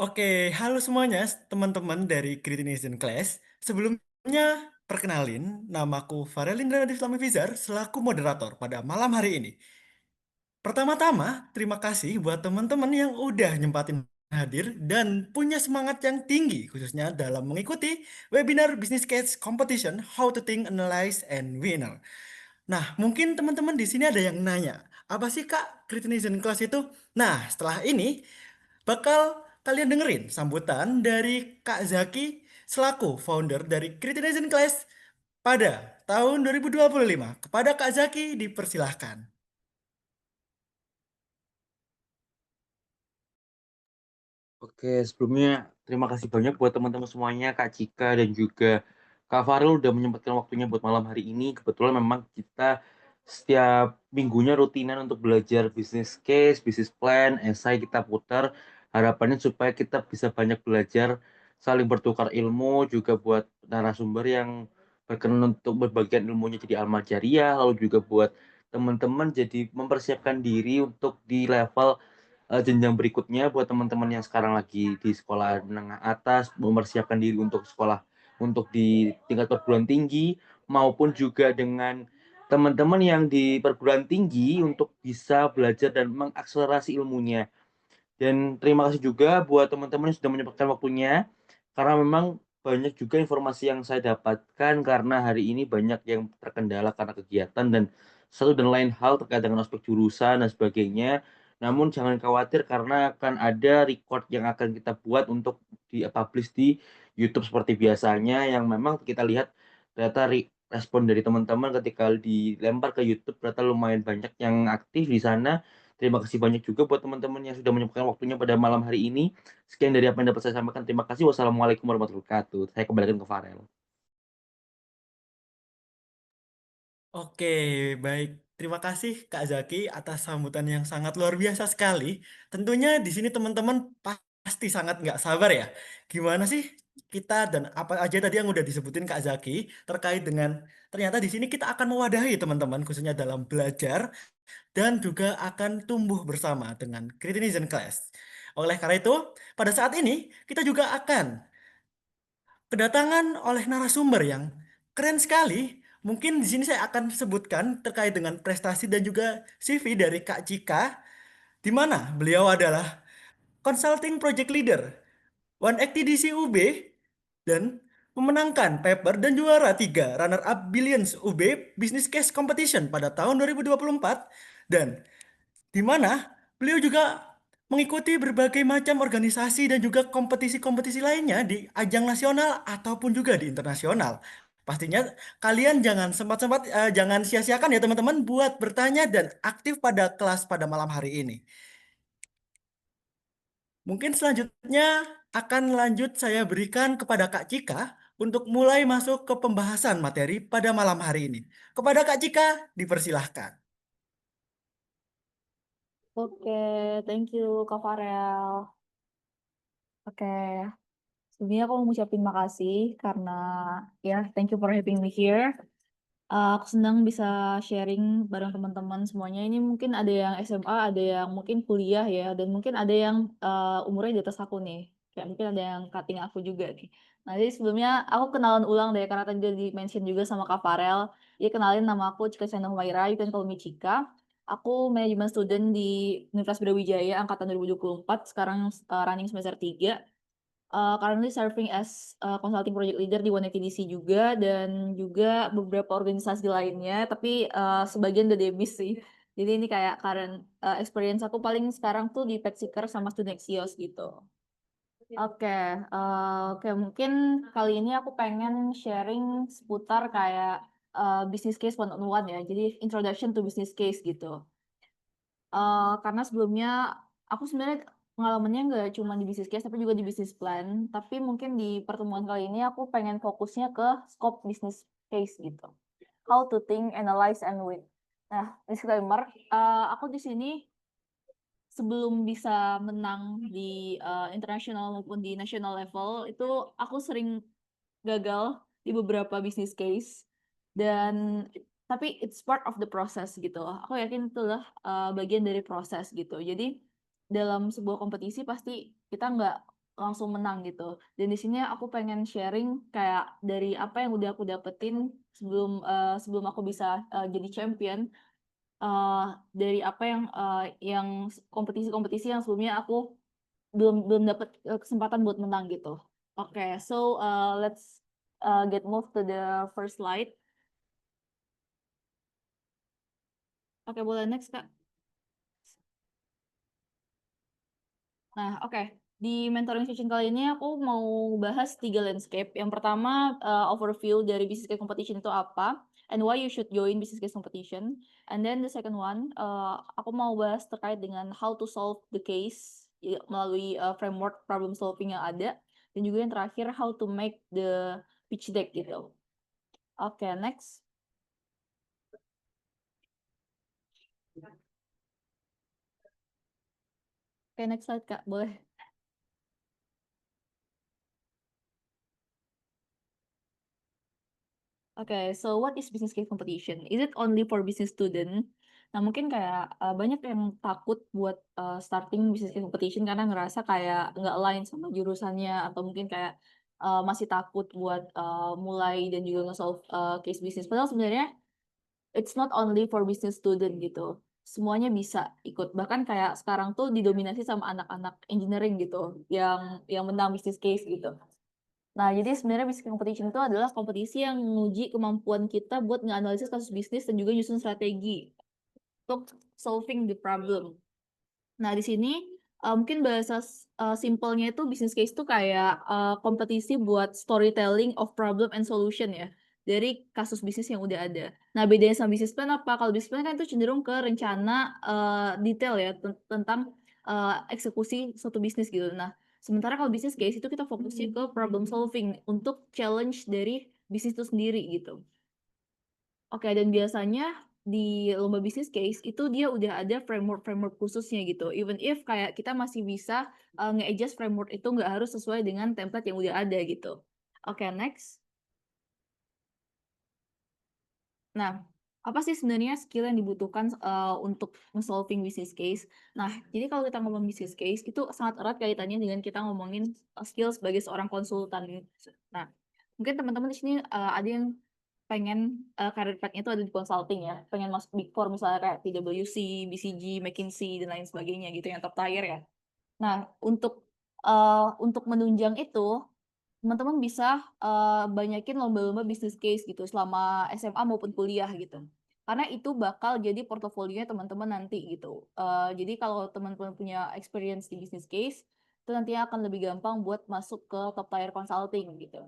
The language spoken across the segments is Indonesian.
Oke, halo semuanya, teman-teman dari Creatination Class. Sebelumnya, perkenalin, namaku Farelindra Fizar selaku moderator pada malam hari ini. Pertama-tama, terima kasih buat teman-teman yang udah nyempatin hadir dan punya semangat yang tinggi, khususnya dalam mengikuti webinar Business Case Competition How to Think, Analyze, and Winner. Nah, mungkin teman-teman di sini ada yang nanya, apa sih Kak Creatination Class itu? Nah, setelah ini bakal kalian dengerin sambutan dari Kak Zaki selaku founder dari Creatination Class pada tahun 2025. Kepada Kak Zaki dipersilahkan. Oke, sebelumnya terima kasih banyak buat teman-teman semuanya, Kak Cika dan juga Kak Farul udah menyempatkan waktunya buat malam hari ini. Kebetulan memang kita setiap minggunya rutinan untuk belajar business case, business plan, esai kita putar. Harapannya supaya kita bisa banyak belajar, saling bertukar ilmu, juga buat narasumber yang berkenan untuk berbagian ilmunya jadi alma jariah, lalu juga buat teman-teman jadi mempersiapkan diri untuk di level jenjang berikutnya buat teman-teman yang sekarang lagi di sekolah menengah atas, mempersiapkan diri untuk sekolah untuk di tingkat perguruan tinggi, maupun juga dengan teman-teman yang di perguruan tinggi untuk bisa belajar dan mengakselerasi ilmunya. Dan terima kasih juga buat teman-teman yang sudah menyempatkan waktunya, karena memang banyak juga informasi yang saya dapatkan karena hari ini banyak yang terkendala karena kegiatan dan satu dan lain hal terkait dengan aspek jurusan dan sebagainya. Namun jangan khawatir karena akan ada record yang akan kita buat untuk di-publish di YouTube seperti biasanya yang memang kita lihat ternyata respon dari teman-teman ketika dilempar ke YouTube ternyata lumayan banyak yang aktif di sana. Terima kasih banyak juga buat teman-teman yang sudah menyempatkan waktunya pada malam hari ini. Sekian dari apa yang dapat saya sampaikan. Terima kasih. Wassalamualaikum warahmatullahi wabarakatuh. Saya kembalikan ke Farel. Oke, baik. Terima kasih Kak Zaki atas sambutan yang sangat luar biasa sekali. Tentunya di sini teman-teman pasti sangat nggak sabar ya. Gimana sih kita dan apa aja tadi yang udah disebutin Kak Zaki terkait dengan ternyata di sini kita akan mewadahi teman-teman khususnya dalam belajar dan juga akan tumbuh bersama dengan Creatination Class. Oleh karena itu, pada saat ini kita juga akan kedatangan oleh narasumber yang keren sekali. Mungkin di sini saya akan sebutkan terkait dengan prestasi dan juga CV dari Kak Cika, di mana beliau adalah Consulting Project Leader 180 DC UB dan memenangkan paper dan juara 3 runner-up Billions UB Business Case Competition pada tahun 2024 dan di mana beliau juga mengikuti berbagai macam organisasi dan juga kompetisi-kompetisi lainnya di ajang nasional ataupun juga di internasional. Pastinya kalian jangan sia-siakan ya teman-teman buat bertanya dan aktif pada kelas pada malam hari ini. Mungkin selanjutnya akan lanjut saya berikan kepada Kak Cika untuk mulai masuk ke pembahasan materi pada malam hari ini. Kepada Kak Cika, dipersilahkan. Oke, thank you Kak Farel. Oke, sebelumnya aku mau ngucapin makasih karena ya thank you for having me here. Aku senang bisa sharing bareng teman-teman semuanya. Ini mungkin ada yang SMA, ada yang mungkin kuliah ya, dan mungkin ada yang umurnya di atas aku nih. Kayak mungkin ada yang cutting aku juga nih. Nah, jadi sebelumnya aku kenalan ulang deh, karena tadi udah di-mention juga sama Kak Farel. Jadi kenalin nama aku Cika Sena Humaira, you can call me Cika. Aku manajemen student di Universitas Brawijaya angkatan 2024, sekarang running semester 3. Currently serving as consulting project leader di 180 DC juga dan juga beberapa organisasi lainnya, tapi sebagian udah debis sih. Jadi ini kayak current experience aku paling sekarang tuh di PetSeeker sama Studexios gitu. Oke, oke mungkin kali ini aku pengen sharing seputar kayak business case one on one ya. Jadi introduction to business case gitu. Karena sebelumnya aku sebenarnya pengalamannya nggak cuma di business case, tapi juga di business plan. Tapi mungkin di pertemuan kali ini aku pengen fokusnya ke scope business case gitu. How to think, analyze, and win. Nah, disclaimer, aku di sini sebelum bisa menang di international maupun di national level, itu aku sering gagal di beberapa business case. Dan tapi it's part of the process gitu. Aku yakin itulah bagian dari proses gitu. Jadi dalam sebuah kompetisi pasti kita nggak langsung menang gitu. Dan di sini aku pengen sharing kayak dari apa yang udah aku dapetin sebelum aku bisa jadi champion, dari apa yang kompetisi-kompetisi yang sebelumnya aku belum belum dapat kesempatan buat menang gitu. Oke, so let's get move to the first slide. Oke, boleh next Kak. Nah, oke. Di mentoring session kali ini aku mau bahas 3 landscape. Yang pertama, overview dari business case competition itu apa, and why you should join business case competition. And then the second one, aku mau bahas terkait dengan how to solve the case melalui framework problem solving yang ada. Dan juga yang terakhir, how to make the pitch deck gitu. Oke, next. Oke, next slide Kak, boleh. Oke, so what is business case competition? Is it only for business student? Nah, mungkin kayak banyak yang takut buat starting business case competition karena ngerasa kayak nggak align sama jurusannya atau mungkin kayak masih takut buat mulai dan juga nge-solve case bisnis. Padahal sebenarnya it's not only for business student gitu. Semuanya bisa ikut. Bahkan kayak sekarang tuh didominasi sama anak-anak engineering gitu yang menang business case gitu. Nah, jadi sebenarnya business competition itu adalah kompetisi yang menguji kemampuan kita buat nganalisis kasus bisnis dan juga nyusun strategi untuk solving the problem. Nah, di sini mungkin bahasa simpelnya itu business case itu kayak kompetisi buat storytelling of problem and solution ya dari kasus bisnis yang udah ada. Nah, bedanya sama business plan apa? Kalau business plan kan itu cenderung ke rencana detail ya tentang eksekusi suatu bisnis gitu. Nah, sementara kalau business case itu kita fokusnya ke problem solving untuk challenge dari bisnis itu sendiri gitu. Oke, dan biasanya di lomba business case itu dia udah ada framework khususnya gitu. Even if kayak kita masih bisa nge-adjust framework itu nggak harus sesuai dengan template yang udah ada gitu. Oke, next. Nah, apa sih sebenarnya skill yang dibutuhkan untuk solving business case? Nah, jadi kalau kita ngomong business case itu sangat erat kaitannya dengan kita ngomongin skill sebagai seorang konsultan. Nah, mungkin teman-teman di sini ada yang pengen karir path-nya itu ada di consulting ya, pengen masuk Big Four misalnya kayak PwC, BCG, McKinsey dan lain sebagainya gitu yang top tier ya. Nah, untuk menunjang itu teman-teman bisa banyakin lomba-lomba business case gitu selama SMA maupun kuliah gitu. Karena itu bakal jadi portofolionya teman-teman nanti gitu. Jadi kalau teman-teman punya experience di business case, itu nantinya akan lebih gampang buat masuk ke top tier consulting gitu.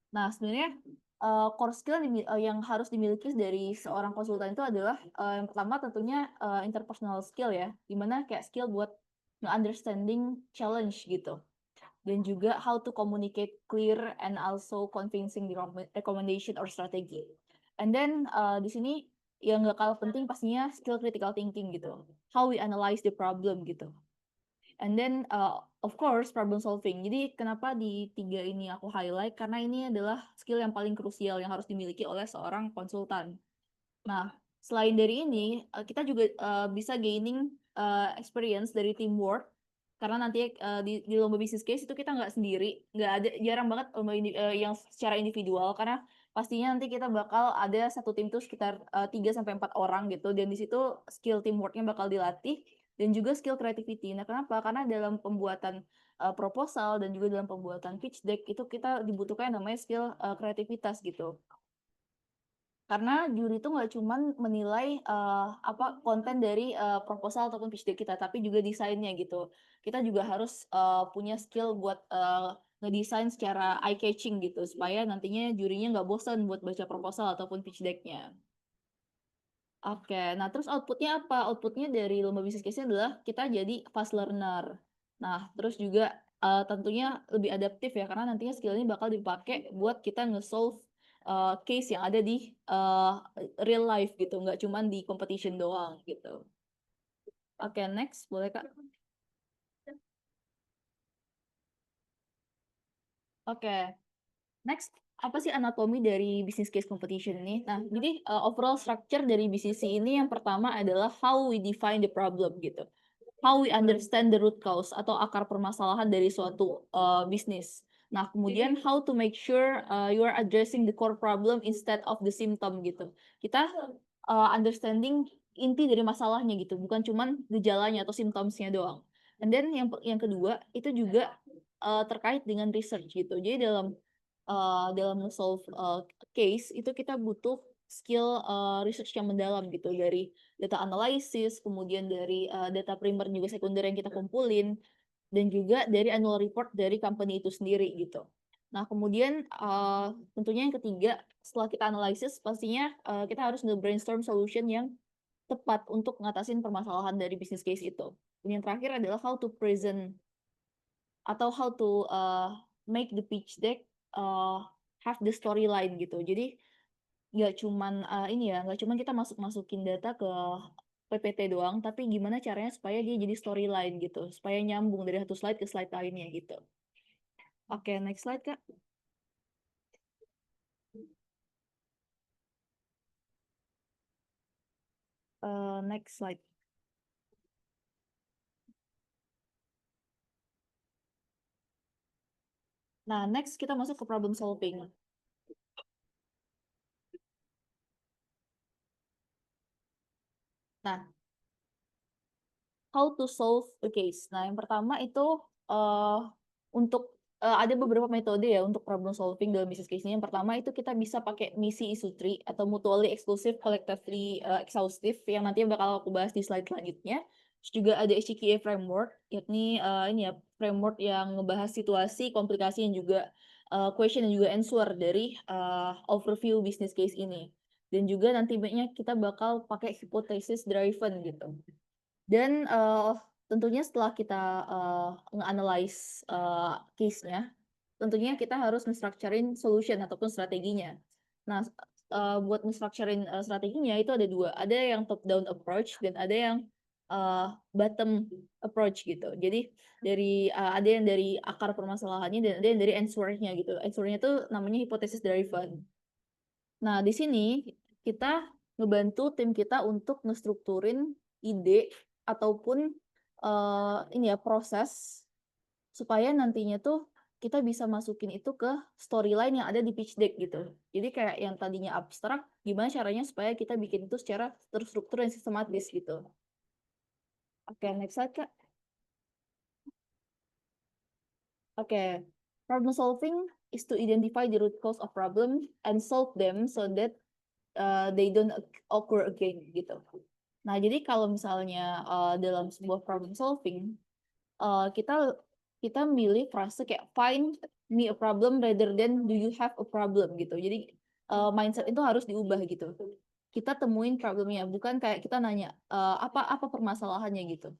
Nah, sebenarnya core skill yang harus dimiliki dari seorang konsultan itu adalah yang pertama tentunya interpersonal skill ya, dimana kayak skill buat nge-understanding challenge gitu dan juga how to communicate clear and also convincing the recommendation or strategy. And then di sini yang nggak kalah penting pastinya skill critical thinking gitu. How we analyze the problem gitu. And then of course problem solving. Jadi kenapa di 3 ini aku highlight karena ini adalah skill yang paling krusial yang harus dimiliki oleh seorang konsultan. Nah, selain dari ini, kita juga bisa gaining experience dari teamwork karena nanti di lomba business case itu kita nggak sendiri, nggak ada jarang banget lomba yang secara individual karena pastinya nanti kita bakal ada satu tim tuh sekitar 3 sampai 4 orang gitu dan di situ skill teamworknya bakal dilatih dan juga skill creativity. Nah, kenapa? Karena dalam pembuatan proposal dan juga dalam pembuatan pitch deck itu kita dibutuhkan yang namanya skill kreativitas gitu. Karena juri itu nggak cuman menilai apa konten dari proposal ataupun pitch deck kita, tapi juga desainnya gitu. Kita juga harus punya skill buat ngedesain secara eye catching gitu, supaya nantinya jurinya nggak bosan buat baca proposal ataupun pitch deck-nya. Oke, nah terus outputnya apa? Outputnya dari lomba business case adalah kita jadi fast learner. Nah, terus juga tentunya lebih adaptif ya, karena nantinya skill ini bakal dipakai buat kita nge-solve case yang ada di real life gitu, nggak cuma di competition doang gitu. Oke, next, boleh Kak? Oke, next, apa sih anatomi dari business case competition ini? Nah, jadi overall structure dari BCC ini yang pertama adalah how we define the problem gitu. how we understand the root cause atau akar permasalahan dari suatu bisnis. Nah, kemudian how to make sure you are addressing the core problem instead of the symptom gitu. Kita understanding inti dari masalahnya gitu, bukan cuman gejalanya atau symptomsnya doang. And then yang kedua itu juga terkait dengan research gitu. Jadi dalam solve case itu kita butuh skill research yang mendalam gitu, dari data analysis, kemudian dari data primer juga sekunder yang kita kumpulin, dan juga dari annual report dari company itu sendiri gitu. Nah, kemudian tentunya yang ketiga, setelah kita analisis, pastinya kita harus nge-brainstorm solution yang tepat untuk ngatasin permasalahan dari business case itu. Dan yang terakhir adalah how to present atau how to make the pitch deck have the storyline gitu. Jadi nggak cuman nggak cuman kita masukin data ke PPT doang, tapi gimana caranya supaya dia jadi storyline gitu, supaya nyambung dari satu slide ke slide lainnya gitu. Oke, next slide Kak. Next slide. Nah, next kita masuk ke problem solving. Nah, how to solve a case. Nah, yang pertama itu untuk ada beberapa metode ya untuk problem solving dalam business case ini. Yang pertama itu kita bisa pakai misi isu tree atau mutually exclusive collectively exhaustive yang nanti bakal aku bahas di slide selanjutnya. Terus juga ada HCQA framework, yakni ini ya framework yang ngebahas situasi, komplikasi, dan juga question dan juga answer dari overview business case ini. Dan juga nantinya kita bakal pakai hypothesis driven gitu. Dan tentunya setelah kita nge-analyze case-nya, tentunya kita harus nge-structurein solution ataupun strateginya. Nah, buat nge-structurein strateginya itu ada dua. Ada yang top-down approach dan ada yang bottom approach gitu. Jadi ada yang dari akar permasalahannya dan ada yang dari answer-nya gitu. Answer-nya itu namanya hypothesis driven. Nah, di sini kita ngebantu tim kita untuk ngestrukturin ide ataupun proses supaya nantinya tuh kita bisa masukin itu ke storyline yang ada di pitch deck gitu. Jadi kayak yang tadinya abstrak, gimana caranya supaya kita bikin itu secara terstruktur dan sistematis gitu. Oke, next slide Kak. Oke, problem solving is to identify the root cause of problem and solve them so that they don't occur again gitu. Nah, jadi kalau misalnya dalam sebuah problem solving, kita milih frase kayak find me a problem rather than do you have a problem gitu. Jadi mindset itu harus diubah gitu. Kita temuin problemnya, bukan kayak kita nanya apa permasalahannya gitu.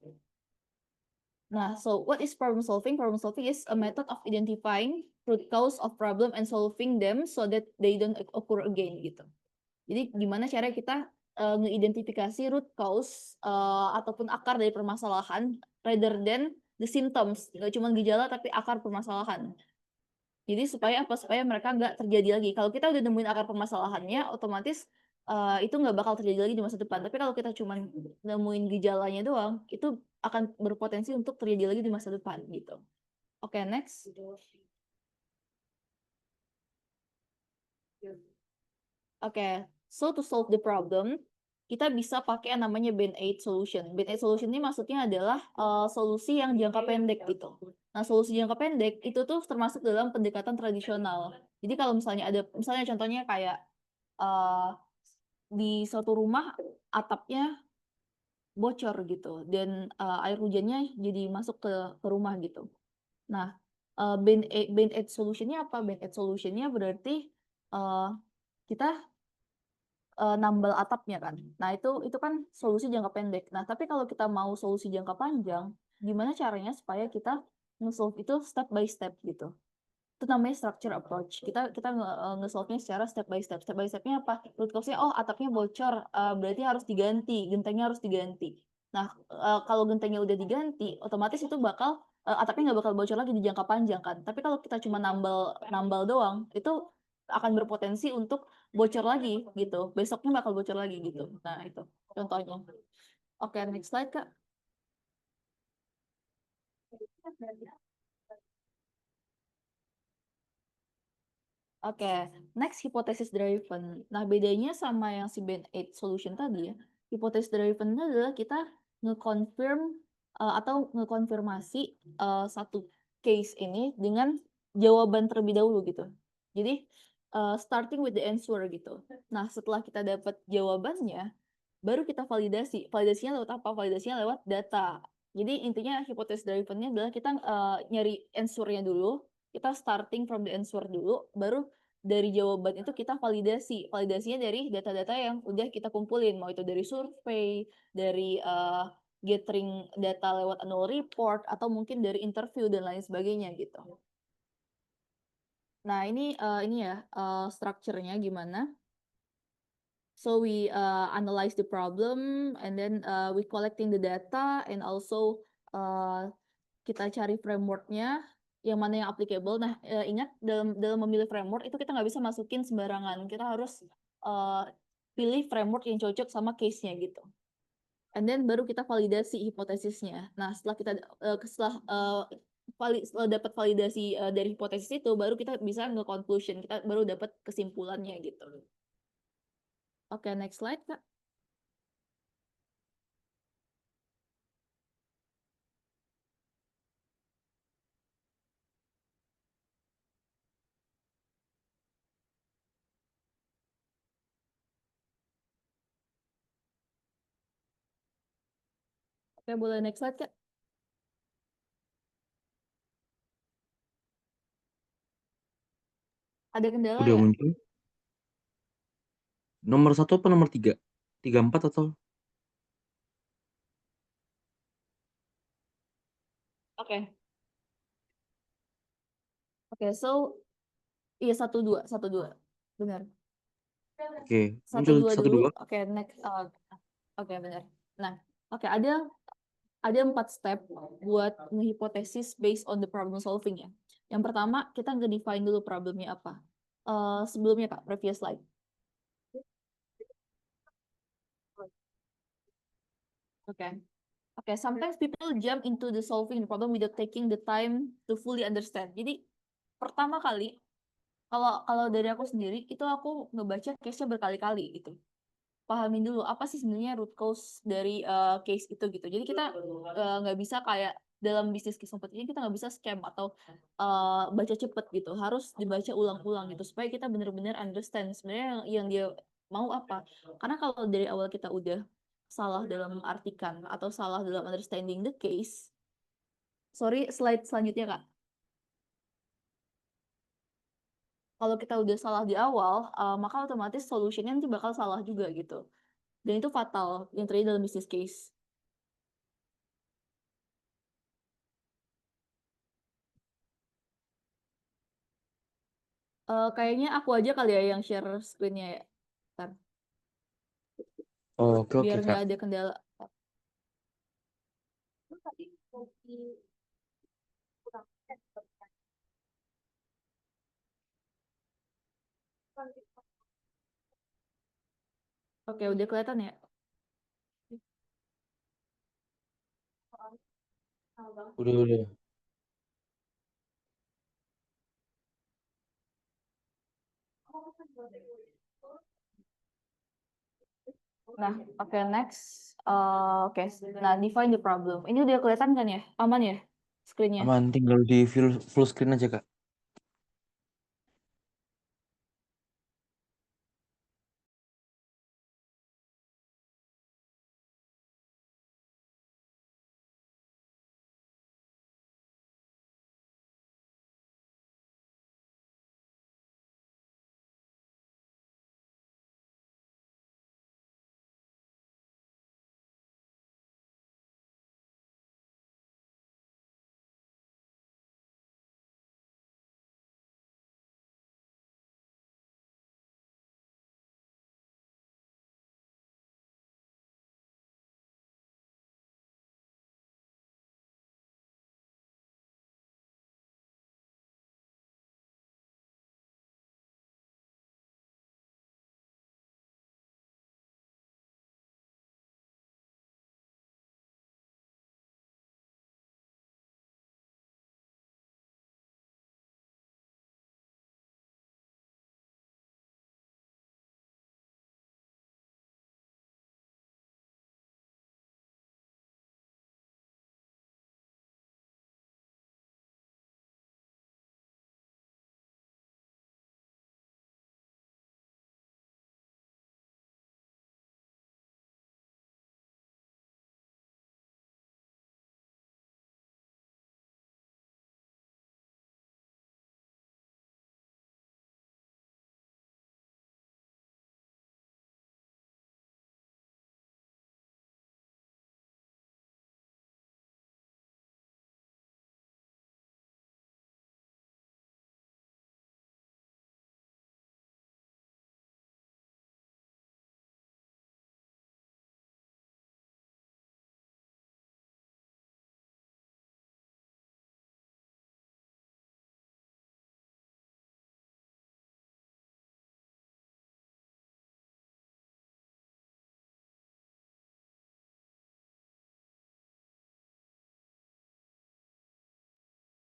Nah, so what is problem solving? Problem solving is a method of identifying root cause of problem and solving them so that they don't occur again gitu. Jadi gimana cara kita ngeidentifikasi root cause ataupun akar dari permasalahan rather than the symptoms, nggak cuma gejala tapi akar permasalahan. Jadi supaya apa? Supaya mereka nggak terjadi lagi. Kalau kita udah nemuin akar permasalahannya, otomatis itu nggak bakal terjadi lagi di masa depan. Tapi kalau kita cuma nemuin gejalanya doang, itu akan berpotensi untuk terjadi lagi di masa depan gitu. Oke, next. Oke, so to solve the problem, kita bisa pakai yang namanya Band-Aid solution. Band-Aid solution ini maksudnya adalah solusi yang jangka pendek gitu. Nah, solusi jangka pendek itu tuh termasuk dalam pendekatan tradisional. Jadi kalau misalnya contohnya kayak di suatu rumah atapnya bocor gitu dan air hujannya jadi masuk ke rumah gitu. Nah, Band-Aid solutionnya apa? Band-Aid solutionnya berarti kita nambal atapnya kan. Nah, itu kan solusi jangka pendek. Nah, tapi kalau kita mau solusi jangka panjang, gimana caranya supaya kita nge-solve itu step by step gitu. Itu namanya structure approach. Kita nge-solve-nya secara step by step. Step by step-nya apa? Root cause-nya, oh atapnya bocor, berarti harus diganti, gentengnya harus diganti. Nah, kalau gentengnya udah diganti, otomatis itu atapnya nggak bakal bocor lagi di jangka panjang kan. Tapi kalau kita cuma nambal doang, itu akan berpotensi untuk bocor lagi gitu. Besoknya bakal bocor lagi gitu. Nah, itu contohnya. Oke, next slide, Kak. Oke, next hipotesis driven. Nah, bedanya sama yang si Band 8 solution tadi ya, hipotesis driven itu adalah kita nge-confirm atau ngekonfirmasi satu case ini dengan jawaban terlebih dahulu gitu. Jadi starting with the answer gitu. Nah, setelah kita dapat jawabannya, baru kita validasi. Validasinya lewat apa? Validasinya lewat data. Jadi intinya hipotesis driven-nya adalah kita nyari answer-nya dulu, kita starting from the answer dulu, baru dari jawaban itu kita validasi. Validasinya dari data-data yang udah kita kumpulin, mau itu dari survei, dari gathering data lewat annual report, atau mungkin dari interview dan lain sebagainya gitu. Nah, ini ya structure-nya gimana. So we analyze the problem and then we collecting the data and also kita cari frameworknya yang mana yang applicable. Nah, ingat dalam memilih framework itu kita nggak bisa masukin sembarangan. Kita harus pilih framework yang cocok sama case-nya gitu. And then baru kita validasi hipotesisnya. Nah, setelah kita setelah dapat validasi dari hipotesis itu, baru kita bisa nge-conclusion. Kita baru dapat kesimpulannya gitu. Oke, next slide, Kak. Oke, boleh next slide, Kak. Ada kendala Udah ya? muncul. Nomor 1 apa nomor 3? 34 atau? Oke. Oke, so iya 12, 12. Benar. Oke, Satu muncul dua satu dulu. dua. Oke, next. Oke, benar. Nah, oke ada 4 step buat ngehipotesis based on the problem solving ya. Yang pertama, kita nge-define dulu problemnya apa. Sebelumnya Kak, previous slide. Oke. Oke, sometimes people jump into the solving the problem without taking the time to fully understand. Jadi, pertama kali, kalau dari aku sendiri, itu aku ngebaca case-nya berkali-kali gitu. Pahamin dulu apa sih sebenarnya root cause dari case itu gitu. Jadi kita nggak bisa kayak dalam bisnis case competition kita nggak bisa scam atau baca cepet gitu. Harus dibaca ulang-ulang gitu supaya kita benar-benar understand sebenarnya yang dia mau apa. Karena kalau dari awal kita udah salah dalam artikan atau salah dalam understanding the case. Sorry, slide selanjutnya Kak. Kalau kita udah salah di awal, maka otomatis solutionnya nanti bakal salah juga gitu. Dan itu fatal yang terjadi dalam business case. Kayaknya aku aja kali ya yang share screen-nya ya. Bentar, Oh, oke biar oke nggak Kak. ada kendala. Oke, udah kelihatan ya? Udah. Nah, oke, next. Oke, nah define the problem. Ini udah kelihatan kan ya? Aman ya screen-nya? Aman, tinggal di full screen aja Kak.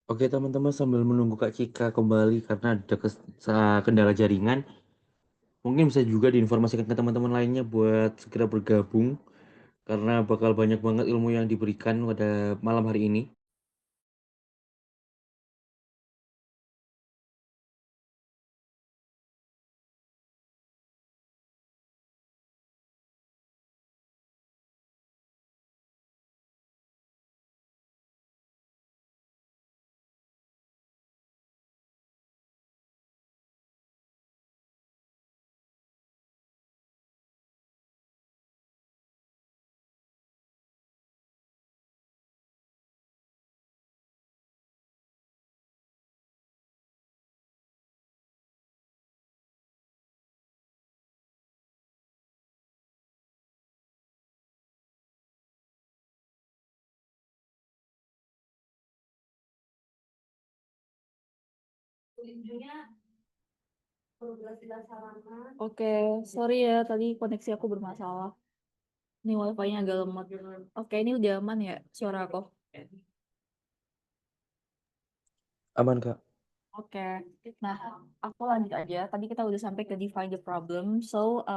Oke teman-teman, sambil menunggu Kak Cika kembali karena ada kendala jaringan, mungkin bisa juga diinformasikan ke teman-teman lainnya buat segera bergabung karena bakal banyak banget ilmu yang diberikan pada malam hari ini. Oke, sorry ya tadi koneksi aku bermasalah. Ini wifi-nya agak lemot. Oke, ini udah aman ya suara aku? Aman Kak. Oke, nah aku lanjut aja. Tadi kita udah sampai ke define the problem. So,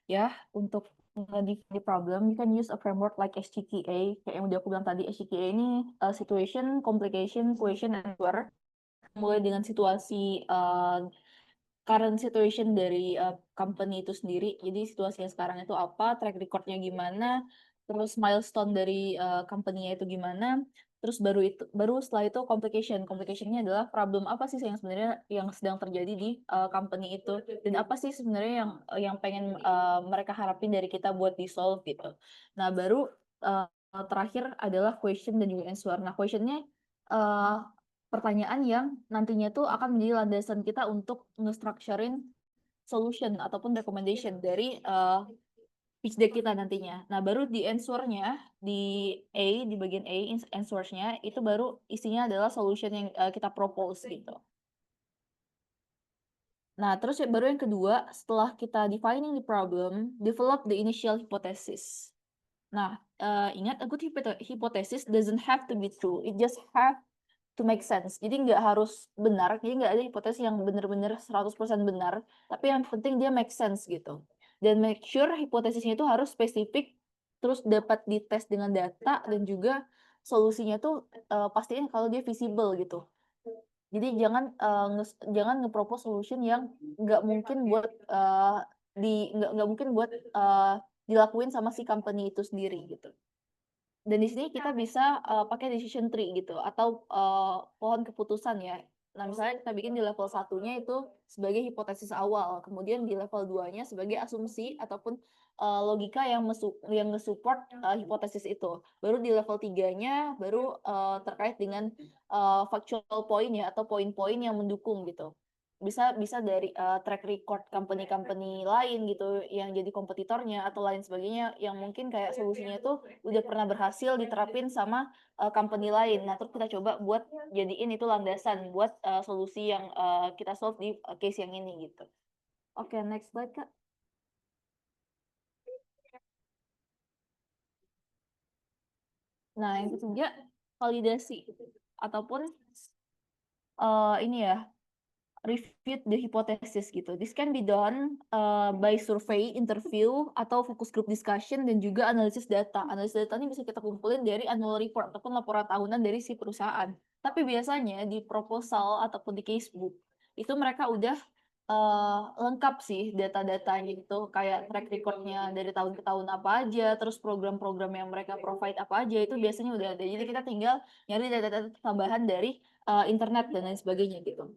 ya untuk define the problem, you can use a framework like HTKA. Kayak yang udah aku bilang tadi, HTKA ini situation, complication, question, and answer. Mulai dengan situasi current situation dari company itu sendiri. Jadi situasinya sekarang itu apa, track recordnya gimana, terus milestone dari company-nya itu gimana, terus baru setelah itu complication. Complicationnya adalah problem apa sih yang sebenarnya yang sedang terjadi di company itu, dan apa sih sebenarnya yang pengen mereka harapin dari kita buat di solve gitu. Nah baru terakhir adalah question dan juga answer. Nah questionnya uh, pertanyaan yang nantinya tuh akan menjadi landasan kita untuk nge-structurein solution ataupun recommendation dari pitch deck kita nantinya. Nah, baru di answer-nya, di bagian A, answers-nya, itu baru isinya adalah solution yang kita propose gitu. Nah, terus baru yang kedua, setelah kita defining the problem, develop the initial hypothesis. Nah, ingat, a good hypothesis doesn't have to be true. It just have to make sense. Jadi nggak harus benar, jadi nggak ada hipotesis yang benar-benar 100% benar, tapi yang penting dia make sense gitu. Dan make sure hipotesisnya itu harus spesifik, terus dapat dites dengan data, dan juga solusinya tuh pastiin kalau dia visible gitu. Jadi jangan nge-propose solution yang nggak mungkin buat nggak mungkin buat dilakuin sama si company itu sendiri gitu. Dan di sini kita bisa pakai decision tree gitu atau pohon keputusan ya. Nah, misalnya kita bikin di level satunya itu sebagai hipotesis awal, kemudian di level 2-nya sebagai asumsi ataupun logika yang nge-support hipotesis itu. Baru di level 3-nya baru terkait dengan factual point ya atau poin-poin yang mendukung gitu. Bisa bisa dari track record company-company lain gitu yang jadi kompetitornya atau lain sebagainya yang mungkin kayak solusinya itu udah pernah berhasil diterapin sama company lain. Nah, terus kita coba buat jadiin itu landasan buat solusi yang kita solve di case yang ini gitu. Oke, next slide, Kak. Nah, yang ketiga, validasi ataupun ini ya, refute the hypothesis gitu. This can be done by survey, interview, atau focus group discussion, dan juga analisis data. Analisis data ini bisa kita kumpulin dari annual report ataupun laporan tahunan dari si perusahaan. Tapi biasanya di proposal ataupun di casebook, itu mereka udah lengkap sih data-datanya itu, kayak track recordnya dari tahun ke tahun apa aja, terus program-program yang mereka provide apa aja, itu biasanya udah ada. Jadi kita tinggal nyari data-data tambahan dari internet dan lain sebagainya gitu.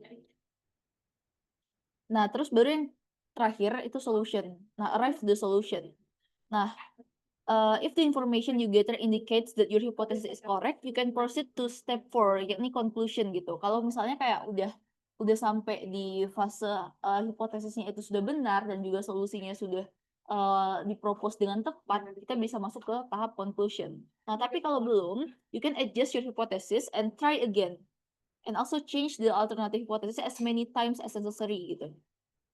Nah, terus baru yang terakhir itu solution. Nah, arrive the solution. Nah, if the information you gather indicates that your hypothesis is correct, you can proceed to step 4, yakni conclusion gitu. Kalau misalnya kayak udah sampai di fase hipotesisnya itu sudah benar dan juga solusinya sudah dipropose dengan tepat, kita bisa masuk ke tahap conclusion. Nah, tapi kalau belum, you can adjust your hypothesis and try again. And also change the alternative hypothesis as many times as necessary gitu.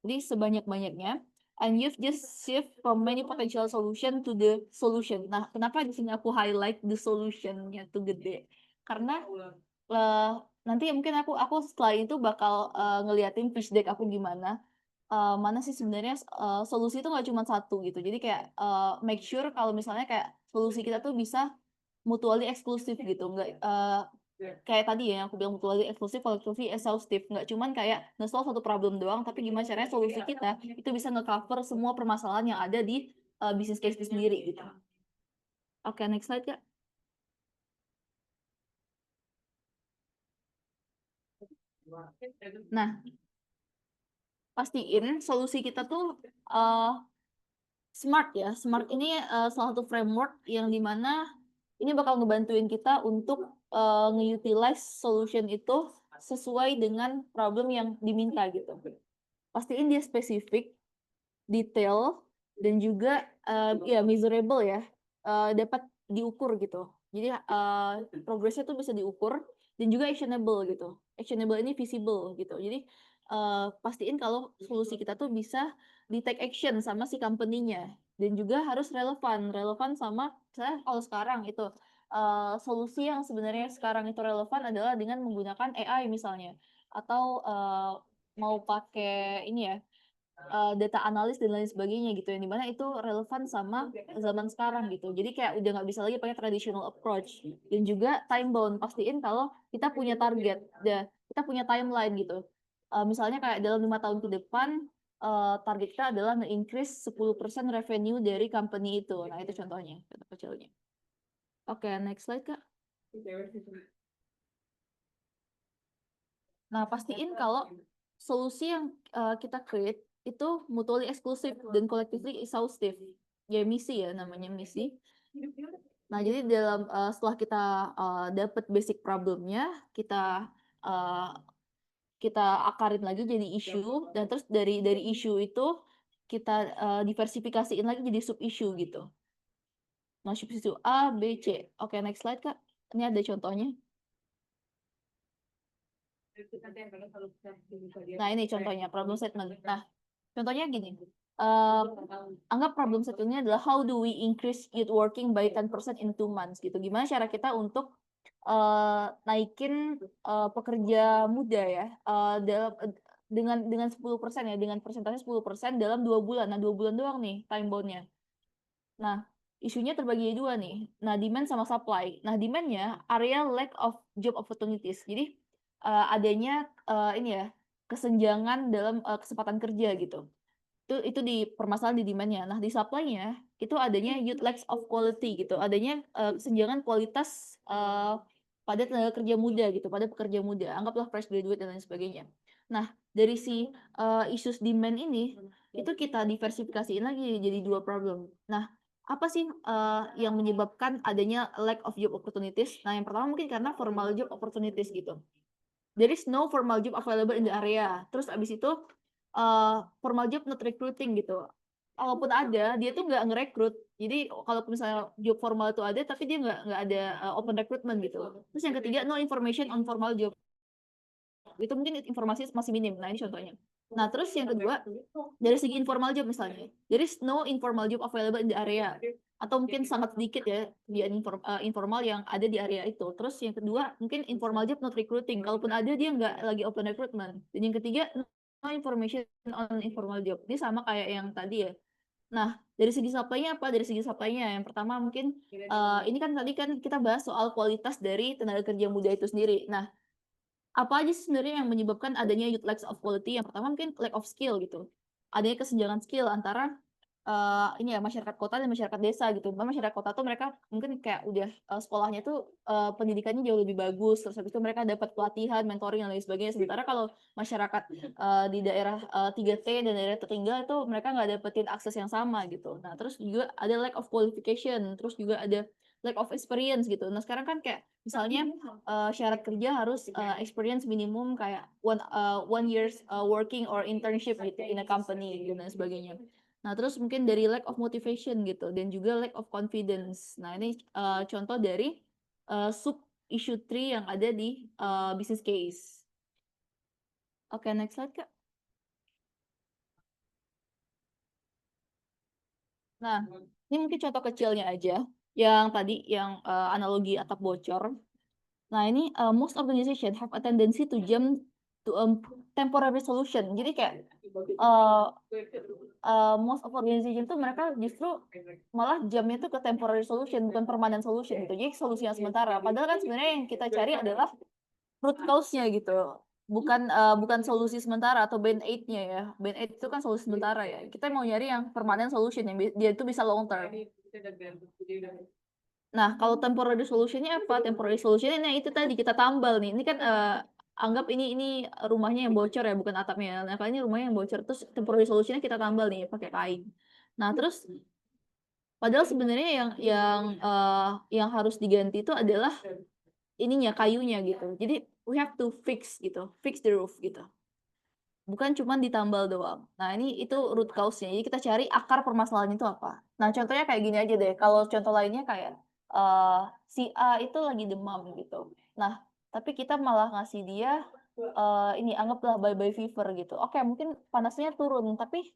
Jadi sebanyak-banyaknya. And you've just shift from many potential solution to the solution. Nah, kenapa di sini aku highlight the solution-nya tuh gede? Karena nanti mungkin aku setelah itu bakal ngeliatin pitch deck aku gimana. Mana sih sebenarnya solusi itu nggak cuma satu gitu. Jadi kayak make sure kalau misalnya kayak solusi kita tuh bisa mutually eksklusif gitu. Nggak kayak tadi ya yang aku bilang mutually eksklusif, collectively exhaustive. Nggak cuman kayak nge-solve satu problem doang, tapi gimana caranya solusi kita itu bisa nge-cover semua permasalahan yang ada di bisnis case itu sendiri gitu. Oke, next slide Kak. Nah, pastiin solusi kita tuh smart ya. Smart ini salah satu framework yang dimana ini bakal ngebantuin kita untuk nge-utilize solution itu sesuai dengan problem yang diminta gitu. Pastiin dia spesifik, detail, dan juga ya measurable ya, dapat diukur gitu. Jadi progresnya tuh bisa diukur dan juga actionable gitu. Actionable ini visible gitu. Jadi pastiin kalau solusi kita tuh bisa di take action sama si company-nya dan juga harus relevan sama misalnya kalau sekarang itu solusi yang sebenarnya sekarang itu relevan adalah dengan menggunakan AI misalnya atau mau pakai ini ya data analis dan lain sebagainya gitu yang dimana itu relevan sama zaman sekarang gitu jadi kayak udah nggak bisa lagi pakai traditional approach dan juga time bound pastiin kalau kita punya target kita punya timeline gitu. Misalnya kayak dalam 5 tahun ke depan target kita adalah nge-increase 10% revenue dari company itu. Nah itu contohnya contoh kecilnya. Oke, next slide Kak. Nah, pastiin kalau solusi yang kita create itu mutually eksklusif dan collectively exhaustive. Ya misi ya namanya misi. Nah, jadi dalam setelah kita dapat basic problemnya, uh, kita akarin lagi jadi isu dan terus dari isu itu kita diversifikasiin lagi jadi sub issue gitu. Nah, sub issue A, B, C. Oke, next slide Kak. Ini ada contohnya. Nah, ini contohnya problem statement. Nah, contohnya gini. Anggap problem statementnya adalah how do we increase youth working by 10% in 2 months gitu. Gimana cara kita untuk naikin pekerja muda ya dalam dengan 10% ya, dengan persentase 10% dalam 2 bulan. Nah, 2 bulan doang nih time bound-nya. Nah, isunya terbagi dua nih. Nah, demand sama supply. Nah, demand-nya area lack of job opportunities. Jadi adanya ini ya kesenjangan dalam kesempatan kerja gitu. Itu di permasalahan di demand-nya. Nah, di supply-nya itu adanya youth lack of quality gitu. Adanya kesenjangan kualitas pada tenaga kerja muda gitu, pada pekerja muda. Anggaplah fresh graduate dan lain sebagainya. Nah, dari si issues demand ini itu kita diversifikasiin lagi jadi 2 problem. Nah, apa sih yang menyebabkan adanya lack of job opportunities? Nah, yang pertama mungkin karena formal job opportunities gitu. There is no formal job available in the area. Terus abis itu formal job not recruiting gitu. Kalaupun ada, dia tuh nggak ngerekrut. Jadi kalau misalnya job formal itu ada, tapi dia nggak ada open recruitment gitu. Terus yang ketiga, no information on formal job. Itu mungkin informasi masih minim. Nah ini contohnya. Nah terus yang kedua, dari segi informal job misalnya, there is no informal job available in the area. Atau mungkin sangat sedikit ya di informal yang ada di area itu. Terus yang kedua, mungkin informal job not recruiting. Kalaupun ada, dia nggak lagi open recruitment. Dan yang ketiga, no information on informal job. Ini sama kayak yang tadi ya. Nah, dari segi supply-nya apa? Dari segi supply-nya, yang pertama mungkin ini kan tadi kan kita bahas soal kualitas dari tenaga kerja muda itu sendiri. Nah, apa aja sih sebenarnya yang menyebabkan adanya youth lack of quality? Yang pertama mungkin lack of skill gitu. Adanya kesenjangan skill antara ini ya masyarakat kota dan masyarakat desa gitu. Masyarakat kota tuh mereka mungkin kayak udah sekolahnya tuh pendidikannya jauh lebih bagus. Terus habis itu mereka dapat pelatihan, mentoring dan lain sebagainya. Sementara kalau masyarakat di daerah 3T dan daerah tertinggal itu mereka nggak dapetin akses yang sama gitu. Nah, terus juga ada lack of qualification, terus juga ada lack of experience gitu. Nah, sekarang kan kayak misalnya syarat kerja harus experience minimum kayak 1 years working or internship gitu in a company gitu, dan sebagainya. Nah, terus mungkin dari lack of motivation gitu dan juga lack of confidence. Nah, ini contoh dari sub issue 3 yang ada di business case. Oke, next slide, Kak. Nah, ini mungkin contoh kecilnya aja yang tadi yang analogi atap bocor. Nah, ini most organization have a tendency to jump to a temporary solution. Jadi kayak most of organization itu mereka justru malah jamnya itu ke temporary solution, bukan permanent solution gitu. Jadi solusi yang sementara. Padahal kan sebenarnya yang kita cari adalah root cause-nya gitu. Bukan solusi sementara atau band-aid-nya ya. Band-aid itu kan solusi sementara ya. Kita mau nyari yang permanent solution yang dia itu bisa long term. Nah, kalau temporary solution-nya apa? Temporary solution-nya itu tadi kita tambal nih. Ini kan anggap ini rumahnya yang bocor ya, bukan atapnya. Nah, kalau ini rumahnya yang bocor, terus temporary solution-nya kita tambal nih pakai kain. Nah, terus padahal sebenarnya yang harus diganti itu adalah ininya kayunya gitu. Jadi we have to fix the roof gitu. Bukan cuma ditambal doang. Nah, itu root cause-nya. Jadi kita cari akar permasalahan itu apa. Nah, contohnya kayak gini aja deh. Kalau contoh lainnya kayak si A itu lagi demam gitu. Nah, tapi kita malah ngasih dia ini anggaplah bye-bye fever gitu. Oke, mungkin panasnya turun, tapi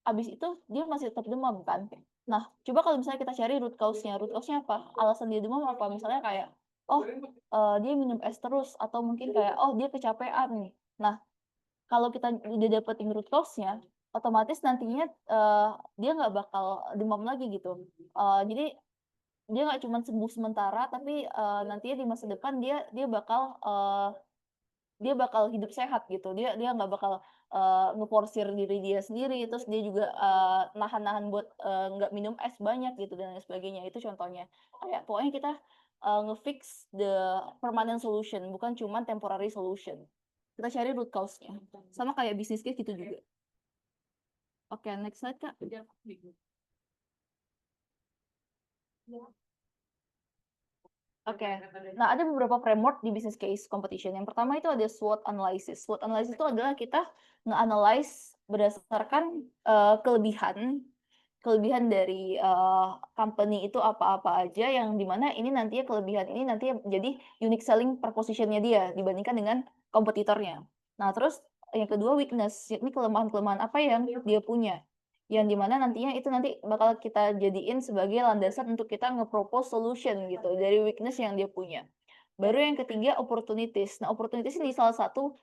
abis itu dia masih tetap demam kan. Nah, coba kalau misalnya kita cari root cause-nya. Root cause-nya apa? Alasan dia demam apa? Misalnya kayak, oh dia minum es terus. Atau mungkin kayak, oh dia kecapean nih. Nah, kalau kita udah dapetin root cause-nya, otomatis nantinya dia nggak bakal demam lagi gitu. Jadi dia nggak cuma sembuh sementara, tapi nantinya di masa depan dia bakal hidup sehat gitu. Dia nggak bakal ngeforsir diri dia sendiri, terus dia juga nahan-nahan buat nggak minum es banyak gitu dan lain sebagainya. Itu contohnya. Kayak pokoknya kita ngefix the permanent solution, bukan cuma temporary solution. Kita cari root cause-nya. Sama kayak bisnis case gitu juga. Oke, next slide, Kak. Oke. Nah, ada beberapa framework di business case competition. Yang pertama itu ada SWOT analysis. SWOT analysis itu adalah kita nge-analyze berdasarkan kelebihan dari company itu apa-apa aja yang dimana ini nantinya kelebihan ini nanti jadi unique selling proposition-nya dia dibandingkan dengan kompetitornya. Nah, terus yang kedua weakness, ini kelemahan-kelemahan apa yang dia punya. Yang dimana nantinya itu nanti bakal kita jadiin sebagai landasan untuk kita nge-propose solution gitu dari weakness yang dia punya. Baru yang ketiga opportunities. Nah, opportunities ini salah satu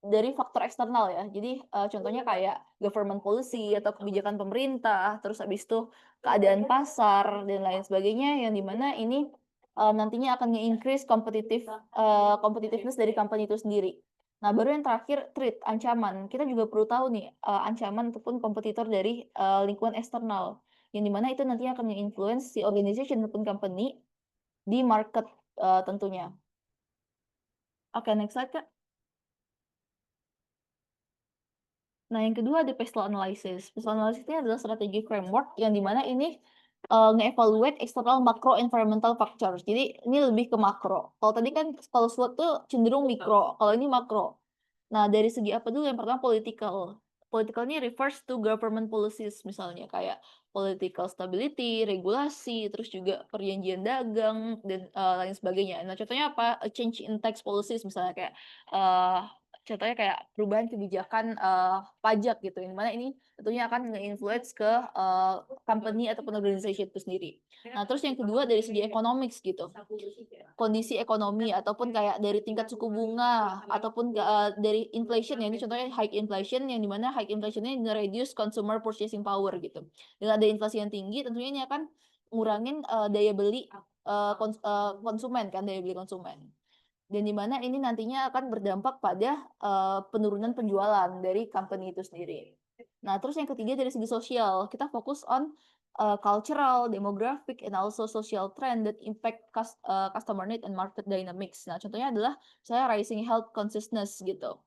dari faktor eksternal ya. Jadi contohnya kayak government policy atau kebijakan pemerintah, terus habis itu keadaan pasar dan lain sebagainya yang dimana ini nantinya akan nge-increase competitiveness dari company itu sendiri. Nah, baru yang terakhir threat, ancaman. Kita juga perlu tahu nih ancaman ataupun kompetitor dari lingkungan eksternal. Yang dimana itu nantinya akan nge-influence si organization ataupun company di market tentunya. Oke, next slide, Kak. Nah, yang kedua ada pestle analysis. Pestle analysis ini adalah strategi framework yang dimana ini nge-evaluate external macro environmental factors. Jadi ini lebih ke makro. Kalau tadi kan kalau SWOT tuh cenderung mikro, kalau ini makro. Nah, dari segi apa dulu? Yang pertama political. Political ini refers to government policies misalnya kayak political stability, regulasi, terus juga perjanjian dagang dan lain sebagainya. Nah, contohnya apa? A change in tax policies misalnya kayak contohnya kayak perubahan kebijakan pajak gitu. Yang mana ini tentunya akan nge-influence ke company ataupun organization itu sendiri. Nah, terus yang kedua dari segi economics gitu. Kondisi ekonomi ataupun kayak dari tingkat suku bunga ataupun dari inflation ya. Ini contohnya high inflation yang dimana high inflation ini nge-reduce consumer purchasing power gitu. Dengan ada inflasi yang tinggi tentunya ini akan ngurangin daya beli konsumen kan, daya beli konsumen. Dan di mana ini nantinya akan berdampak pada penurunan penjualan dari company itu sendiri. Nah, terus yang ketiga dari segi sosial, kita fokus on cultural, demographic, and also social trend that impact customer need and market dynamics. Nah, contohnya adalah saya rising health consciousness gitu.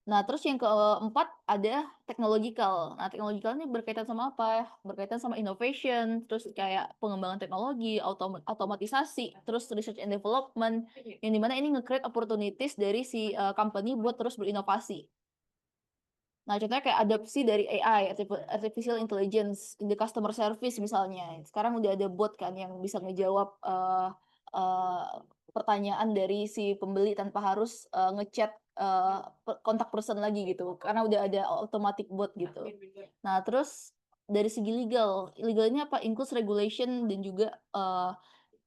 Nah, terus yang keempat ada technological. Nah, technological ini berkaitan sama apa? Berkaitan sama innovation, terus kayak pengembangan teknologi, otomatisasi, terus research and development, yang dimana ini nge-create opportunities dari si company buat terus berinovasi. Nah, contohnya kayak adopsi dari AI, artificial intelligence, in the customer service misalnya. Sekarang udah ada bot kan yang bisa ngejawab pertanyaan dari si pembeli tanpa harus ngechat kontak person lagi gitu, karena udah ada automatic bot gitu. Nah, terus dari segi legal ini apa? Includes regulation dan juga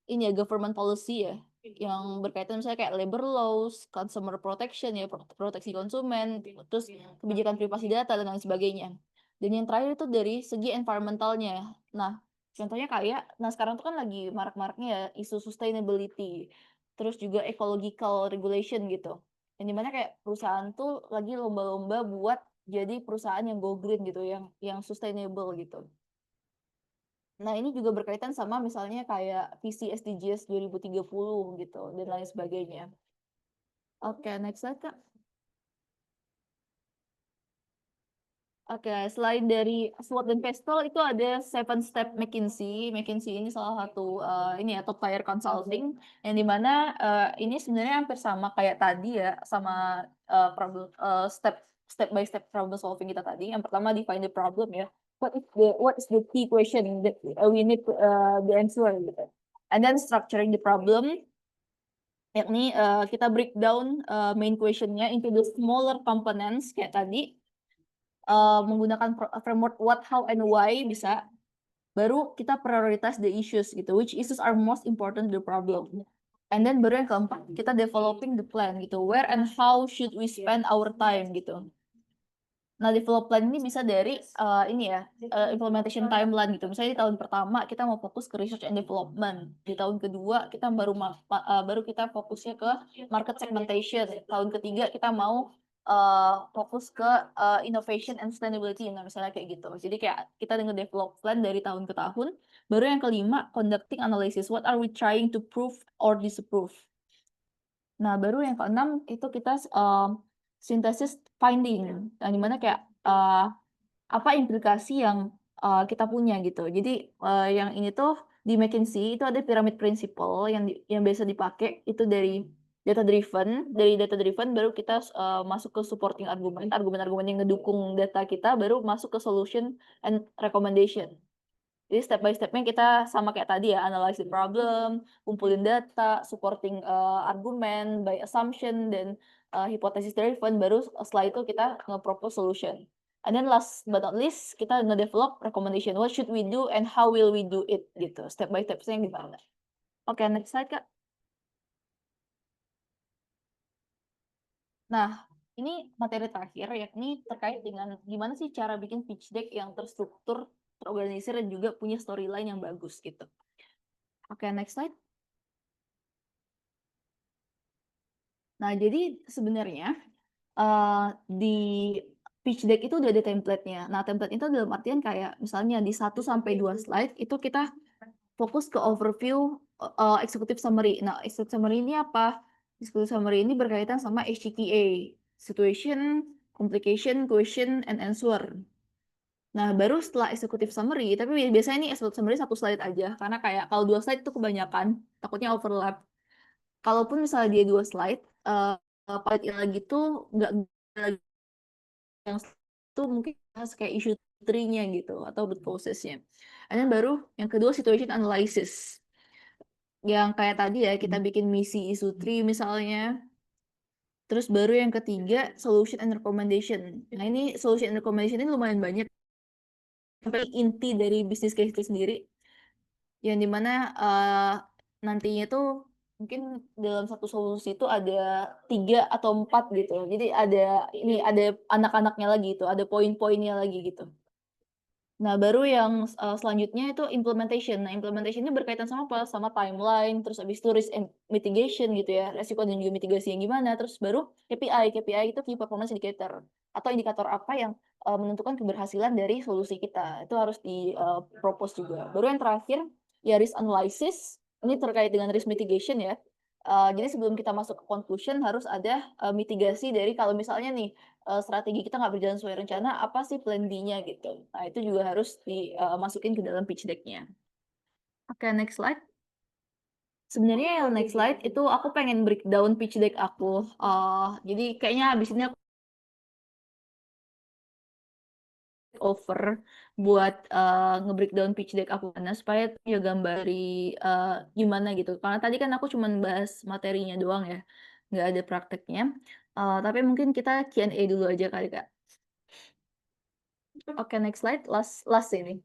ini ya government policy ya, yang berkaitan misalnya kayak labor laws, consumer protection ya, proteksi konsumen, terus kebijakan privasi data dan lain sebagainya. Dan yang terakhir itu dari segi environmentalnya. Nah, contohnya kayak, nah sekarang tuh kan lagi marak-maraknya ya isu sustainability, terus juga ecological regulation gitu. Yang dimana kayak perusahaan tuh lagi lomba-lomba buat jadi perusahaan yang go green gitu, yang sustainable gitu. Nah, ini juga berkaitan sama misalnya kayak visi SDGs 2030 gitu dan lain sebagainya. Oke, next slide, Kak. Oke, selain dari SWOT dan PESTEL itu ada 7 Step McKinsey. McKinsey ini salah satu ini ya top tier consulting yang dimana ini sebenarnya hampir sama kayak tadi ya, sama step by step problem solving kita tadi. Yang pertama define the problem ya. What is the key question that we need the answer gitu. And then structuring the problem, yakni kita breakdown main questionnya into the smaller components kayak tadi. Menggunakan framework what, how, and why bisa, baru kita prioritize the issues gitu, which issues are most important to the problem. And then baru yang keempat, kita developing the plan gitu, where and how should we spend our time gitu. Nah, develop plan ini bisa dari ini ya, implementation timeline gitu. Misalnya di tahun pertama kita mau fokus ke research and development. Di tahun kedua kita baru kita fokusnya ke market segmentation. Tahun ketiga kita mau fokus ke innovation and sustainability. Nah, misalnya kayak gitu. Jadi kayak kita dengan develop plan dari tahun ke tahun. Baru yang kelima, conducting analysis. What are we trying to prove or disapprove? Nah, baru yang keenam itu kita synthesis finding. Nah, dimana kayak apa implikasi yang kita punya gitu. Jadi yang ini tuh di McKinsey itu ada pyramid principle yang biasa dipakai itu dari data driven. Dari data driven baru kita masuk ke supporting argumen-argumen yang ngedukung data kita, baru masuk ke solution and recommendation. Jadi step by step-nya kita sama kayak tadi ya, analyze the problem, kumpulin data, supporting argumen by assumption, dan hypothesis driven, baru setelah itu kita nge-propose solution. And then last but not least, kita nge-develop recommendation. What should we do and how will we do it gitu. Step by step-nya yang gimana. Oke, next slide, Kak. Nah, ini materi terakhir, yakni terkait dengan gimana sih cara bikin pitch deck yang terstruktur, terorganisir, dan juga punya storyline yang bagus gitu. Oke, next slide. Nah, jadi sebenarnya di pitch deck itu udah ada template-nya. Nah, template itu dalam artian kayak misalnya di 1 sampai 2 slide itu kita fokus ke overview executive summary. Nah, executive summary ini apa? Executive summary ini berkaitan sama HCTA, situation, complication, question, and answer. Nah, baru setelah executive summary, tapi biasanya ini executive summary 1 slide aja, karena kayak kalau 2 slide itu kebanyakan, takutnya overlap. Kalaupun misalnya dia 2 slide, paling lagi tuh nggak yang itu mungkin kayak issue tree-nya gitu atau root causes-nya. And then baru yang kedua situation analysis. Yang kayak tadi ya kita bikin misi issue tree misalnya. Terus baru yang ketiga solution and recommendation. Nah, ini solution and recommendation ini lumayan banyak sampai inti dari bisnis case itu sendiri. Yang dimana nantinya tuh mungkin dalam satu solusi itu ada 3 atau 4 gitu. Jadi ada anak-anaknya lagi itu, ada poin-poinnya lagi gitu. Nah, baru yang selanjutnya itu implementation. Nah, implementation ini berkaitan sama apa? Sama timeline, terus habis itu risk and mitigation gitu ya, resiko dan juga mitigasi yang gimana, terus baru KPI. KPI itu key performance indicator atau indikator apa yang menentukan keberhasilan dari solusi kita. Itu harus propose juga. Baru yang terakhir ya risk analysis. Ini terkait dengan risk mitigation ya. Jadi sebelum kita masuk ke conclusion harus ada mitigasi dari kalau misalnya nih strategi kita nggak berjalan sesuai rencana, apa sih plan B-nya gitu. Nah, itu juga harus dimasukin ke dalam pitch deck-nya. Oke, next slide. Sebenarnya yang next slide itu aku pengen breakdown pitch deck aku. Jadi kayaknya habis ini aku over buat nge-breakdown pitch deck aku karena supaya ya gambari gimana gitu. Karena tadi kan aku cuma bahas materinya doang ya, nggak ada prakteknya. Tapi mungkin kita Q&A dulu aja kali, Kak. Oke, next slide. Last ini.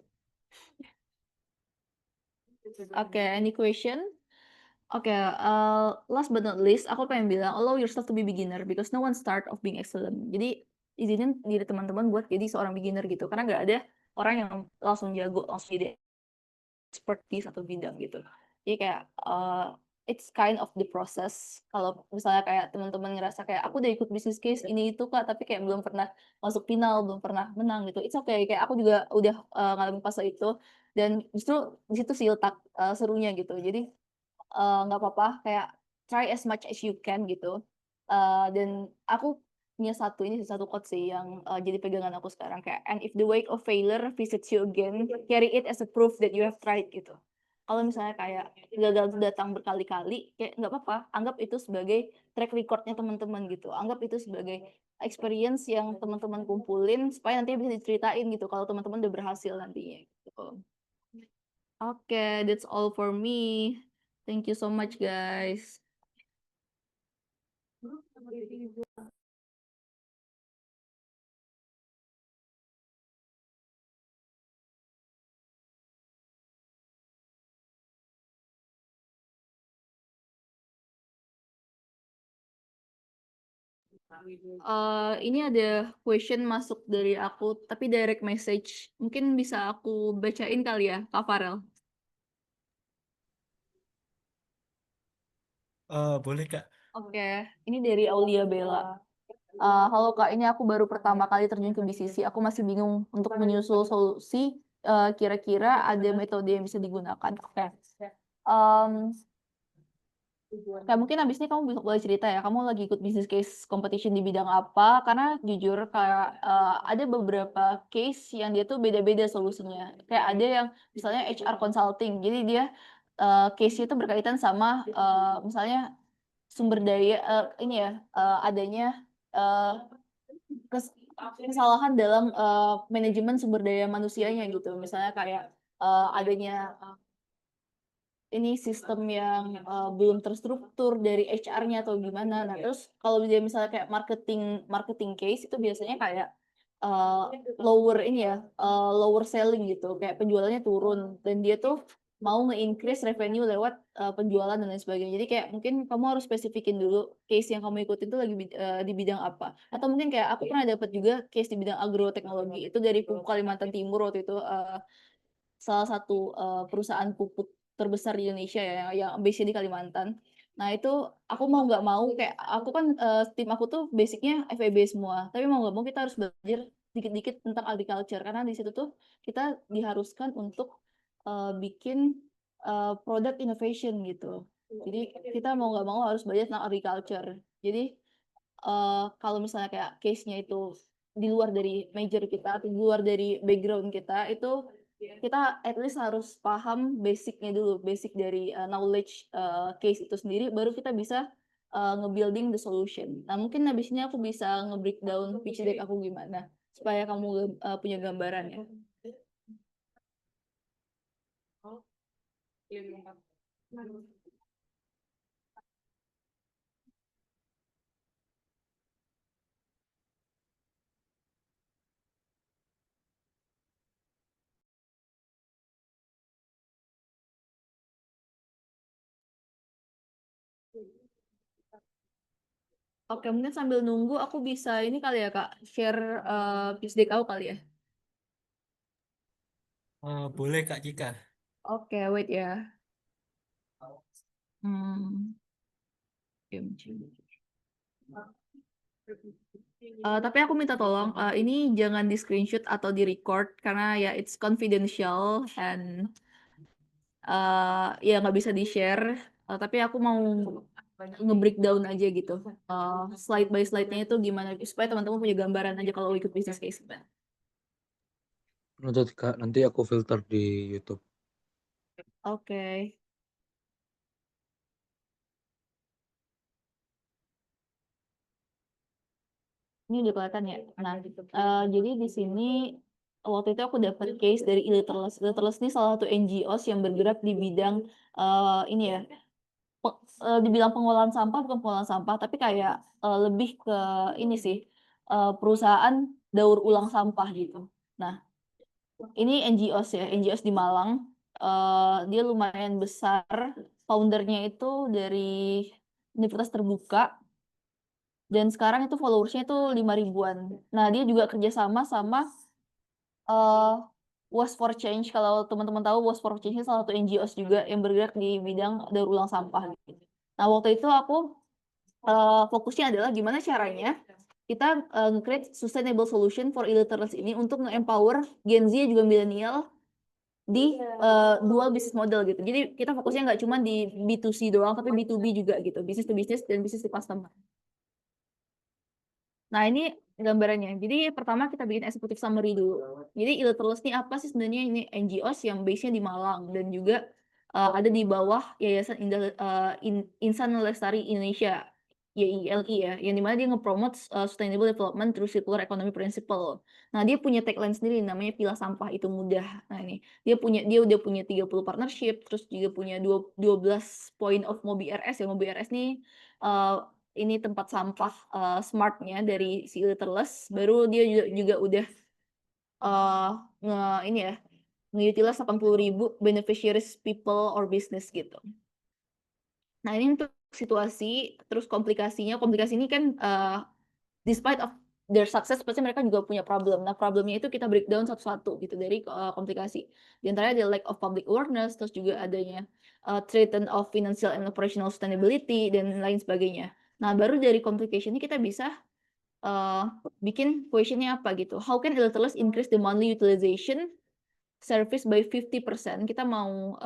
Oke, any question? Oke, last but not least, aku pengen bilang allow yourself to be beginner because no one start of being excellent. Jadi izinin diri teman-teman buat jadi seorang beginner gitu, karena nggak ada orang yang langsung jago, langsung jadi expert di satu bidang gitu. Jadi kayak it's kind of the process. Kalau misalnya kayak teman-teman ngerasa kayak aku udah ikut business case ini itu Kak, tapi kayak belum pernah masuk final, belum pernah menang gitu. It's okay, kayak aku juga udah ngalamin fase itu dan justru di situ sih letak serunya gitu. Jadi nggak apa-apa kayak try as much as you can gitu. Dan aku punya satu quote sih yang jadi pegangan aku sekarang kayak and if the wake of failure visits you again, carry it as a proof that you have tried gitu. Kalau misalnya kayak gagal itu datang berkali-kali, kayak nggak apa-apa, anggap itu sebagai track recordnya teman-teman gitu. Anggap itu sebagai experience yang teman-teman kumpulin supaya nanti bisa diceritain gitu kalau teman-teman udah berhasil nantinya gitu. Oke, that's all for me. Thank you so much, guys. Ini ada question masuk dari aku, tapi direct message. Mungkin bisa aku bacain kali ya, Kak Farel. Boleh Kak. Oke, ini dari Aulia Bella. Halo Kak, ini aku baru pertama kali terjun ke BCC. Aku masih bingung untuk menyusul solusi. Kira-kira ada metode yang bisa digunakan. Oke. Em, Kayak mungkin abis ini kamu boleh cerita ya, kamu lagi ikut business case competition di bidang apa? Karena jujur kayak ada beberapa case yang dia tuh beda-beda solusinya. Kayak ada yang misalnya HR consulting, jadi dia case-nya itu berkaitan sama misalnya sumber daya ini ya adanya eh, kesalahan dalam manajemen sumber daya manusianya gitu. Misalnya kayak adanya ini sistem yang belum terstruktur dari HR-nya atau gimana. Nah, terus kalau dia misalnya kayak marketing case itu biasanya kayak uh, lower ini ya, lower selling gitu, kayak penjualannya turun dan dia tuh mau nge-increase revenue lewat penjualan dan lain sebagainya. Jadi kayak mungkin kamu harus spesifikin dulu case yang kamu ikutin itu lagi di bidang apa. Atau mungkin kayak aku pernah dapat juga case di bidang agroteknologi itu dari Pupuk Kalimantan Timur waktu itu salah satu perusahaan pupuk terbesar di Indonesia ya yang base di Kalimantan. Nah itu aku mau nggak mau kayak aku kan tim aku tuh basicnya FEB semua, tapi mau nggak mau kita harus belajar dikit-dikit tentang agriculture karena di situ tuh kita diharuskan untuk bikin product innovation gitu. Jadi kita mau nggak mau harus belajar tentang agriculture. Jadi kalau misalnya kayak case-nya itu di luar dari major kita atau di luar dari background kita itu kita at least harus paham basicnya dulu, basic dari knowledge case itu sendiri, baru kita bisa nge-building the solution. Nah mungkin habis ini aku bisa nge-breakdown pitch deck aku gimana supaya kamu punya gambaran ya. Oke, mungkin sambil nunggu aku bisa ini kali ya Kak, share pitch deck aku kali ya. Boleh Kak Cika. Oke, wait ya. Hmm. Tapi aku minta tolong, ini jangan di screenshot atau di record karena ya it's confidential and ya nggak bisa di share. Tapi aku mau nge-breakdown aja gitu. Slide by slide-nya itu gimana supaya teman-teman punya gambaran aja kalau ikut business case. Noted Kak, nanti aku filter di YouTube. Oke. Ini udah kelihatan ya. Nah, jadi di sini waktu itu aku dapat case dari Iliterless. Iliterless ini salah satu NGOs yang bergerak di bidang ini ya, dibilang pengolahan sampah bukan pengolahan sampah, tapi kayak lebih ke ini sih perusahaan daur ulang sampah gitu. Nah, ini NGOs ya, NGOs di Malang. Dia lumayan besar foundernya itu dari universitas terbuka, dan sekarang itu followersnya itu 5 ribuan. Nah, dia juga kerjasama sama Waste for Change. Kalau teman-teman tahu, Waste for Change ini salah satu NGOs juga yang bergerak di bidang daur ulang sampah gitu. Nah, waktu itu aku fokusnya adalah gimana caranya kita create sustainable solution for illiterates ini untuk nge-empower Gen Z juga milenial di dual business model gitu. Jadi kita fokusnya nggak cuma di B2C doang, tapi B2B juga gitu, business to business dan business to customer. Nah, ini gambarannya. Jadi pertama kita bikin executive summary dulu. Jadi Illuterless ini apa sih sebenarnya? Ini NGOs yang base-nya di Malang dan juga ada di bawah Yayasan Insan Lestari Indonesia, YILI ya, yang dimana dia nge-promote sustainable development through circular economy principle. Nah, dia punya tagline sendiri namanya pilah sampah itu mudah. Nah, ini dia udah punya 30 partnership, terus juga punya 12 point of MobiRS ya. MobiRS nih ini tempat sampah smartnya dari si Illuterless. Baru dia juga udah ini ya, nge-utilize 80.000 beneficiaries people or business gitu. Nah, ini untuk situasi, terus komplikasi ini kan despite of their success, pasti mereka juga punya problem. Nah, problemnya itu kita breakdown satu-satu gitu dari komplikasi. Di antaranya ada lack of public awareness, terus juga adanya threaten of financial and operational sustainability, dan lain sebagainya. Nah, baru dari complication ini kita bisa bikin questionnya apa gitu. How can Illuterless increase the monthly utilization service by 50%? Kita mau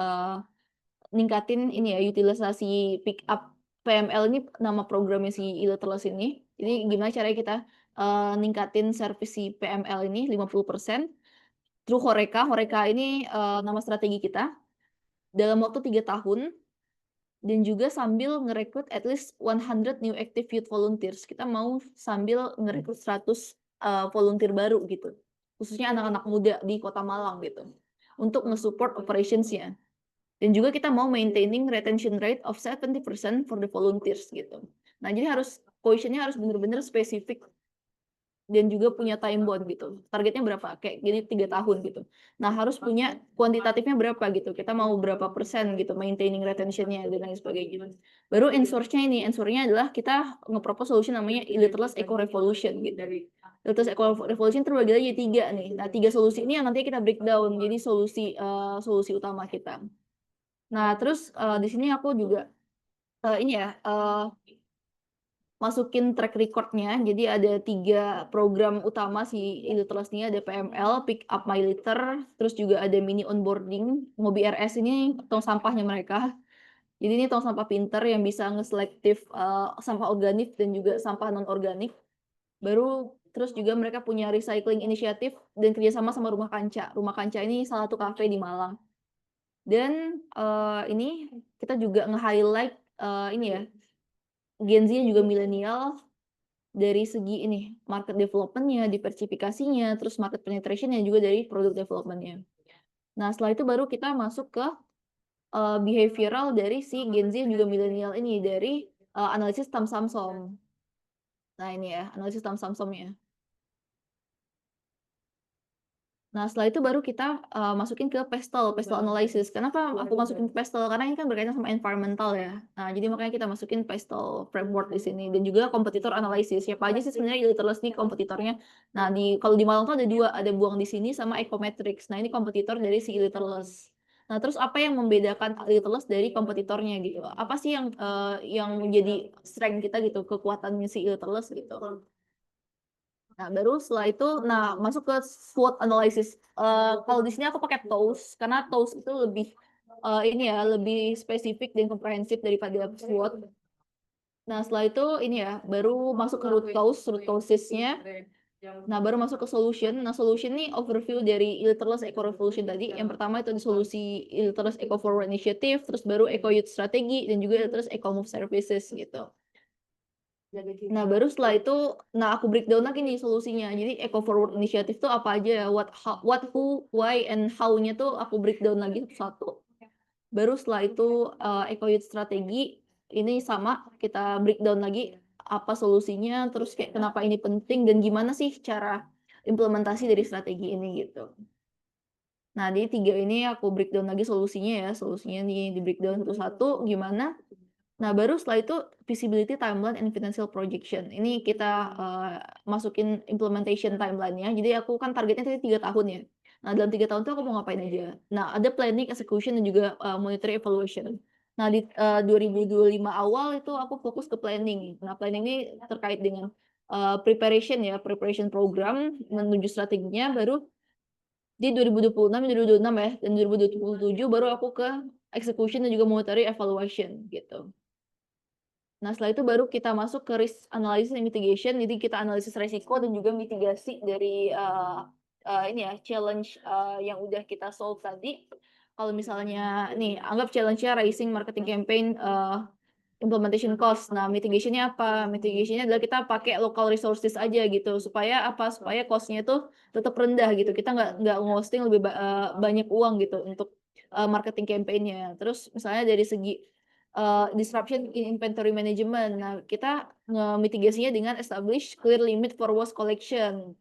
ningkatin ini ya, utilisasi pick up PML ini nama programnya si Illuterless ini. Jadi gimana caranya kita ningkatin service si PML ini 50% through Horeca. Horeca ini nama strategi kita dalam waktu 3 tahun, dan juga sambil ngerekrut at least 100 new active youth volunteers. Kita mau sambil ngerekrut 100 volunteer baru gitu. Khususnya anak-anak muda di Kota Malang gitu. Untuk nge-support operations-nya. Dan juga kita mau maintaining retention rate of 70% for the volunteers gitu. Nah, jadi position-nya harus benar-benar spesifik dan juga punya time bound gitu. Targetnya berapa? Kayak gini 3 tahun gitu. Nah, harus punya kuantitatifnya berapa gitu. Kita mau berapa persen gitu maintaining retention-nya dan lain sebagainya. Baru answer-nya adalah kita nge-propose solution namanya Illuterless Eco Revolution gitu. Illuterless Eco Revolution terbagi lagi 3 nih. Nah, 3 solusi ini yang nanti kita breakdown jadi solusi utama kita. Nah, terus di sini aku juga masukin track record-nya. Jadi ada 3 program utama si Illuterless ini, ada PML, Pick Up My Litter, terus juga ada mini onboarding. MobiRS ini tong sampahnya mereka. Jadi ini tong sampah pinter yang bisa ngeselektif sampah organik dan juga sampah non organik. Baru terus juga mereka punya recycling inisiatif dan kerjasama sama Rumah Kanca. Rumah Kanca ini salah satu kafe di Malang. Dan ini kita juga nge-highlight ini ya, Gen Z juga milenial dari segi ini market development-nya, diversifikasinya, terus market penetration-nya juga dari product development-nya. Nah, setelah itu baru kita masuk ke behavioral dari si Gen Z juga milenial ini dari analisis Tam Samsom. Nah, ini ya, analisis Tam Samsomnya. Nah, setelah itu baru kita masukin ke pestle analysis. Kenapa aku masukin pestle? Karena ini kan berkaitan sama environmental ya. Nah, jadi makanya kita masukin pestle framework di sini, dan juga kompetitor analysis. Siapa aja sih sebenarnya Illuterless nih kompetitornya? Nah, kalau di Malang tuh ada 2, ada Buang di Sini sama Ecometrics. Nah, ini kompetitor dari si Illuterless. Nah, terus apa yang membedakan Illuterless dari kompetitornya gitu? Apa sih yang menjadi strength kita gitu, kekuatannya si Illuterless gitu? Nah, baru setelah itu, masuk ke SWOT analysis. Kalau di sini aku pakai TOWS, karena TOWS itu lebih lebih spesifik dan komprehensif daripada SWOT. Nah, setelah itu ini ya, baru masuk ke root causes-nya. Nah, baru masuk ke solution. Nah, solution ini overview dari Illuterless Eco Revolution tadi. Yang pertama itu di solusi Illuterless Eco Forward Initiative, terus baru Eco Youth Strategy, dan juga Illuterless Eco Move Services gitu. Nah, baru setelah itu, aku breakdown lagi nih solusinya. Jadi Eco Forward Initiative tuh apa aja, what, who, why, and how-nya tuh aku breakdown lagi satu-satu. Baru setelah itu Eco Youth Strategi, ini sama, kita breakdown lagi apa solusinya, terus kayak kenapa ini penting, dan gimana sih cara implementasi dari strategi ini gitu. Nah, di 3 ini aku breakdown lagi solusinya ya, solusinya nih di breakdown satu-satu gimana. Nah, baru setelah itu feasibility timeline and financial projection. Ini kita masukin implementation timeline-nya. Jadi aku kan targetnya tadi 3 tahun ya. Nah, dalam 3 tahun itu aku mau ngapain aja. Nah, ada planning, execution, dan juga monitoring evaluation. Nah, di 2025 awal itu aku fokus ke planning. Nah, planning ini terkait dengan preparation ya, preparation program menuju strateginya, baru di 2026 ya, dan 2027 baru aku ke execution dan juga monitoring evaluation gitu. Nah, setelah itu baru kita masuk ke risk analysis and mitigation. Jadi kita analisis resiko dan juga mitigasi dari ini ya, challenge yang udah kita solve tadi. Kalau misalnya nih, anggap challenge-nya raising marketing campaign implementation cost. Nah, mitigation-nya apa? Mitigation-nya adalah kita pakai local resources aja gitu. Supaya apa? Supaya cost-nya itu tetap rendah gitu. Kita nggak nge-hosting lebih banyak uang gitu untuk marketing campaign-nya. Terus misalnya dari segi disruption in inventory management. Nah, kita mitigasinya dengan establish clear limit for waste collection.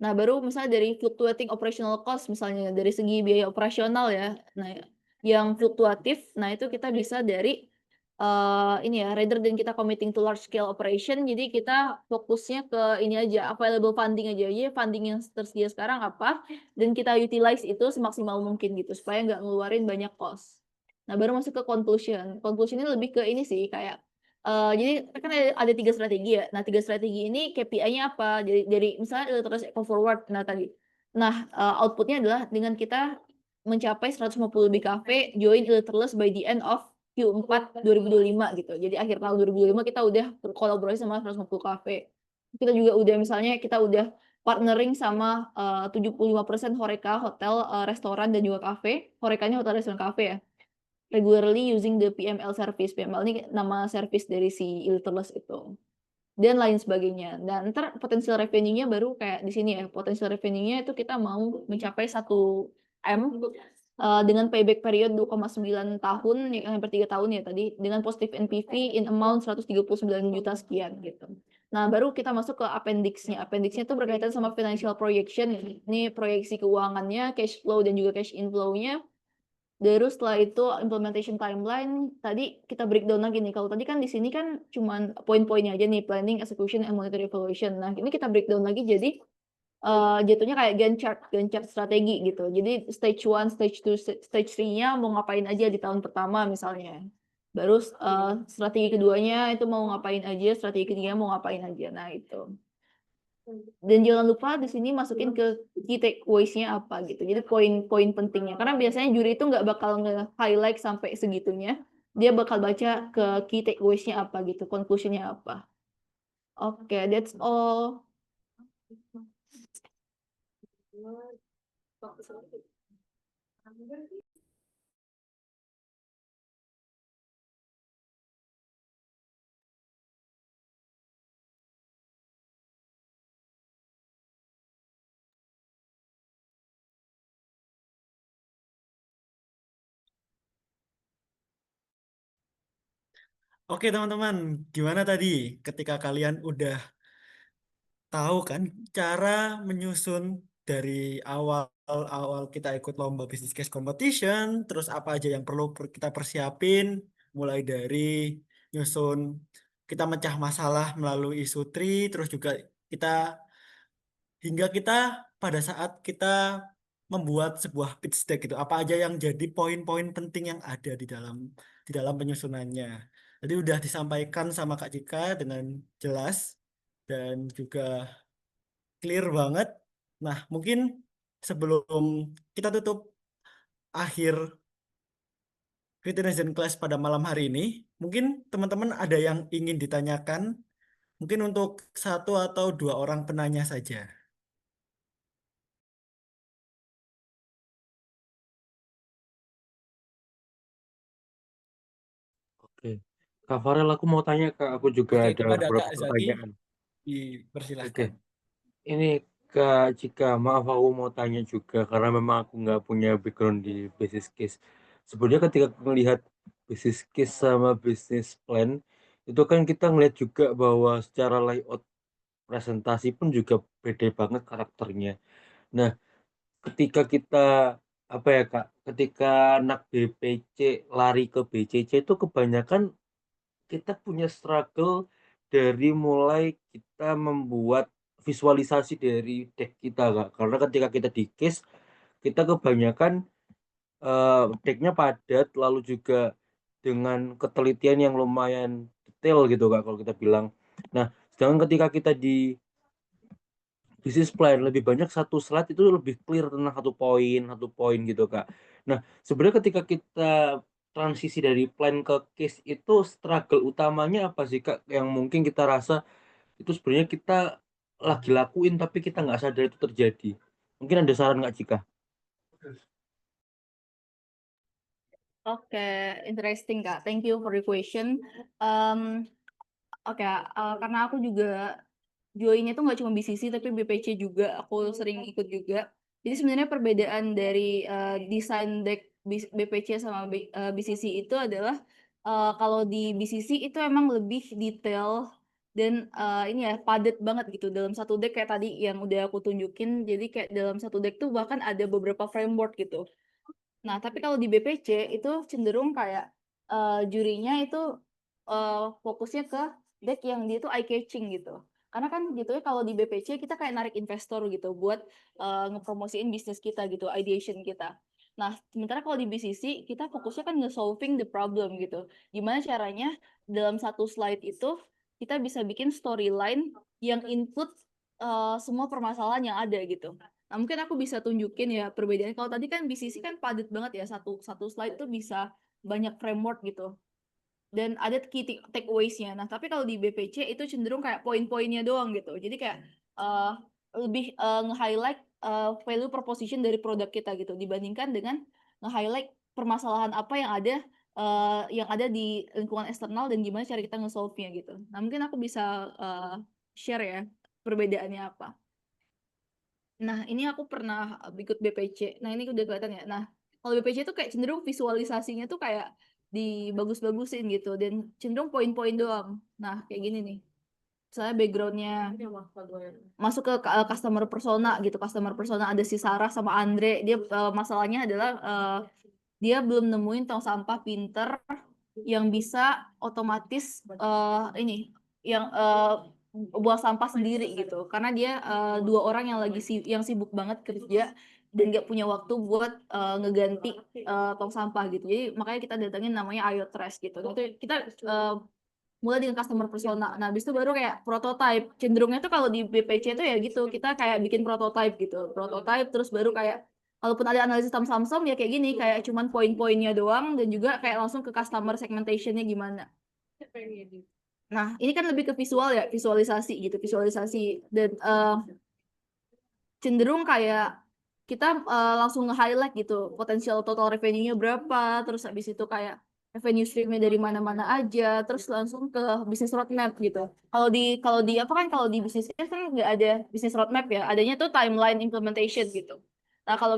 Nah, baru misalnya dari fluctuating operational cost, misalnya dari segi biaya operasional ya. Nah, yang fluktuatif, nah itu kita bisa dari ini ya, rather than kita committing to large scale operation, jadi kita fokusnya ke ini aja, available funding aja. Jadi funding yang tersedia sekarang apa, dan kita utilize itu semaksimal mungkin gitu, supaya nggak ngeluarin banyak cost. Nah, baru masuk ke conclusion. Conclusion ini lebih ke ini sih, kayak jadi kan ada 3 strategi ya. Nah, 3 strategi ini KPI-nya apa? Dari misalnya terus eco forward, nah tadi. Nah, output-nya adalah dengan kita mencapai 150 lebih kafe join Illuterless by the end of Q4 2025 gitu. Jadi akhir tahun 2025 kita udah berkolaborasi sama 150 kafe. Kita juga udah misalnya kita udah partnering sama 75% Horeca, hotel, restoran, dan juga kafe. Horecanya hotel, restoran, kafe ya. Regularly using the PML service. PML ini nama service dari si Illuterless itu. Dan lain sebagainya. Dan ntar potensial revenue-nya baru kayak di sini ya. Potensial revenue-nya itu kita mau mencapai 1 M dengan payback period 2,9 tahun, yang hampir 3 tahun ya tadi, dengan positive NPV in amount 139 juta sekian gitu. Nah, baru kita masuk ke appendix-nya. Appendix-nya itu berkaitan sama financial projection. Ini proyeksi keuangannya, cash flow, dan juga cash inflow-nya. Terus setelah itu implementation timeline, tadi kita breakdown lagi nih. Kalau tadi kan di sini kan cuman poin-poinnya aja nih, planning, execution, and monetary evaluation. Nah, ini kita breakdown lagi jadi jatuhnya kayak Gantt chart strategi gitu. Jadi stage 1, stage 2, stage 3-nya mau ngapain aja di tahun pertama misalnya. Baru strategi keduanya itu mau ngapain aja, strategi ketiganya mau ngapain aja. Nah, itu. Dan jangan lupa di sini masukin ke key takeaways-nya apa gitu. Jadi poin-poin pentingnya. Karena biasanya juri itu nggak bakal nge-highlight sampai segitunya. Dia bakal baca ke key takeaways-nya apa gitu, conclusion-nya apa. Oke, that's all. Oke teman-teman, gimana tadi ketika kalian udah tahu kan cara menyusun dari awal kita ikut lomba business case competition, terus apa aja yang perlu kita persiapin, mulai dari nyusun kita mecah masalah melalui isu tri, terus juga kita hingga kita pada saat kita membuat sebuah pitch deck gitu, apa aja yang jadi poin-poin penting yang ada di dalam penyusunannya. Jadi udah disampaikan sama Kak Cika dengan jelas dan juga clear banget. Nah, mungkin sebelum kita tutup akhir Citizen Class pada malam hari ini, mungkin teman-teman ada yang ingin ditanyakan, mungkin untuk satu atau dua orang penanya saja. Oke. Kak Farel, aku mau tanya Kak, aku juga Oke, ada kepada beberapa Kak Zaki, pertanyaan. Oke, dipersilahkan. ini Kak Cika, maaf aku mau tanya juga karena memang aku nggak punya background di business case. Sebenarnya ketika melihat business case sama business plan, itu kan kita ngelihat juga bahwa secara layout presentasi pun juga beda banget karakternya. Nah, ketika kita apa ya Kak, ketika anak BPC lari ke BCC itu kebanyakan kita punya struggle dari mulai kita membuat visualisasi dari deck kita Kak. Karena ketika kita di case kita kebanyakan decknya padat lalu juga dengan ketelitian yang lumayan detail gitu Kak kalau kita bilang. Nah, sedangkan ketika kita di bisnis plan lebih banyak satu slide itu lebih clear tentang satu poin gitu Kak. Nah, sebenarnya ketika kita transisi dari plan ke case itu struggle utamanya apa sih Kak yang mungkin kita rasa itu sebenarnya kita lagi lakuin tapi kita nggak sadar itu terjadi. Mungkin ada saran nggak Cika? Oke, interesting Kak. Thank you for the question. Um, Oke, karena aku juga joinnya tuh nggak cuma BCC tapi BPC juga, aku sering ikut juga. Jadi sebenarnya perbedaan dari desain deck BPC sama BCC itu adalah kalau di BCC itu emang lebih detail dan ini ya padat banget gitu dalam satu deck kayak tadi yang udah aku tunjukin. Jadi kayak dalam satu deck tuh bahkan ada beberapa framework gitu. Nah, tapi kalau di BPC itu cenderung kayak jurinya itu fokusnya ke deck yang dia tuh eye catching gitu. Karena kan gitu ya kalau di BPC kita kayak narik investor gitu buat ngepromosiin bisnis kita gitu, ideation kita. Nah, sementara kalau di BCC kita fokusnya kan nge-solving the problem gitu. Gimana caranya dalam satu slide itu kita bisa bikin storyline yang input semua permasalahan yang ada gitu. Nah, mungkin aku bisa tunjukin ya perbedaannya. Kalau tadi kan BCC kan padat banget ya, satu satu slide tuh bisa banyak framework gitu. Dan ada key takeaways-nya. Nah, tapi kalau di BPC itu cenderung kayak poin-poinnya doang gitu. Jadi kayak eh, lebih nge-highlight value proposition dari produk kita gitu dibandingkan dengan nge-highlight permasalahan apa yang ada di lingkungan eksternal dan gimana cara kita nge-solve-nya gitu. Nah, mungkin aku bisa share ya perbedaannya apa. Nah, ini aku pernah ikut BPC. Nah, ini udah kelihatan ya. Nah, kalau BPC tuh kayak cenderung visualisasinya tuh kayak dibagus-bagusin gitu dan cenderung poin-poin doang. Nah, kayak gini nih. Misalnya backgroundnya masuk ke customer persona gitu. Customer persona ada si Sarah sama Andre. Dia masalahnya adalah dia belum nemuin tong sampah pinter yang bisa otomatis ini yang buang sampah sendiri gitu karena dia dua orang yang yang sibuk banget kerja dan nggak punya waktu buat ngeganti tong sampah gitu jadi makanya kita datengin namanya Ayo Trash gitu itu kita mulai dengan customer persona nah habis itu baru kayak prototype cenderungnya tuh kalau di BPC itu ya gitu kita kayak bikin prototype gitu prototype terus baru kayak kalaupun ada analisis saham-saham ya kayak gini kayak cuman poin-poinnya doang dan juga kayak langsung ke customer segmentationnya gimana. Nah, ini kan lebih ke visual ya, visualisasi gitu, visualisasi dan cenderung kayak kita langsung nge-highlight gitu, potensial total revenue-nya berapa, terus habis itu kayak revenue stream-nya dari mana-mana aja, terus langsung ke bisnis roadmap gitu. Kalau di apa kan kalau di bisnis kan nggak ada bisnis roadmap ya, adanya tuh timeline implementation gitu. Nah, kalau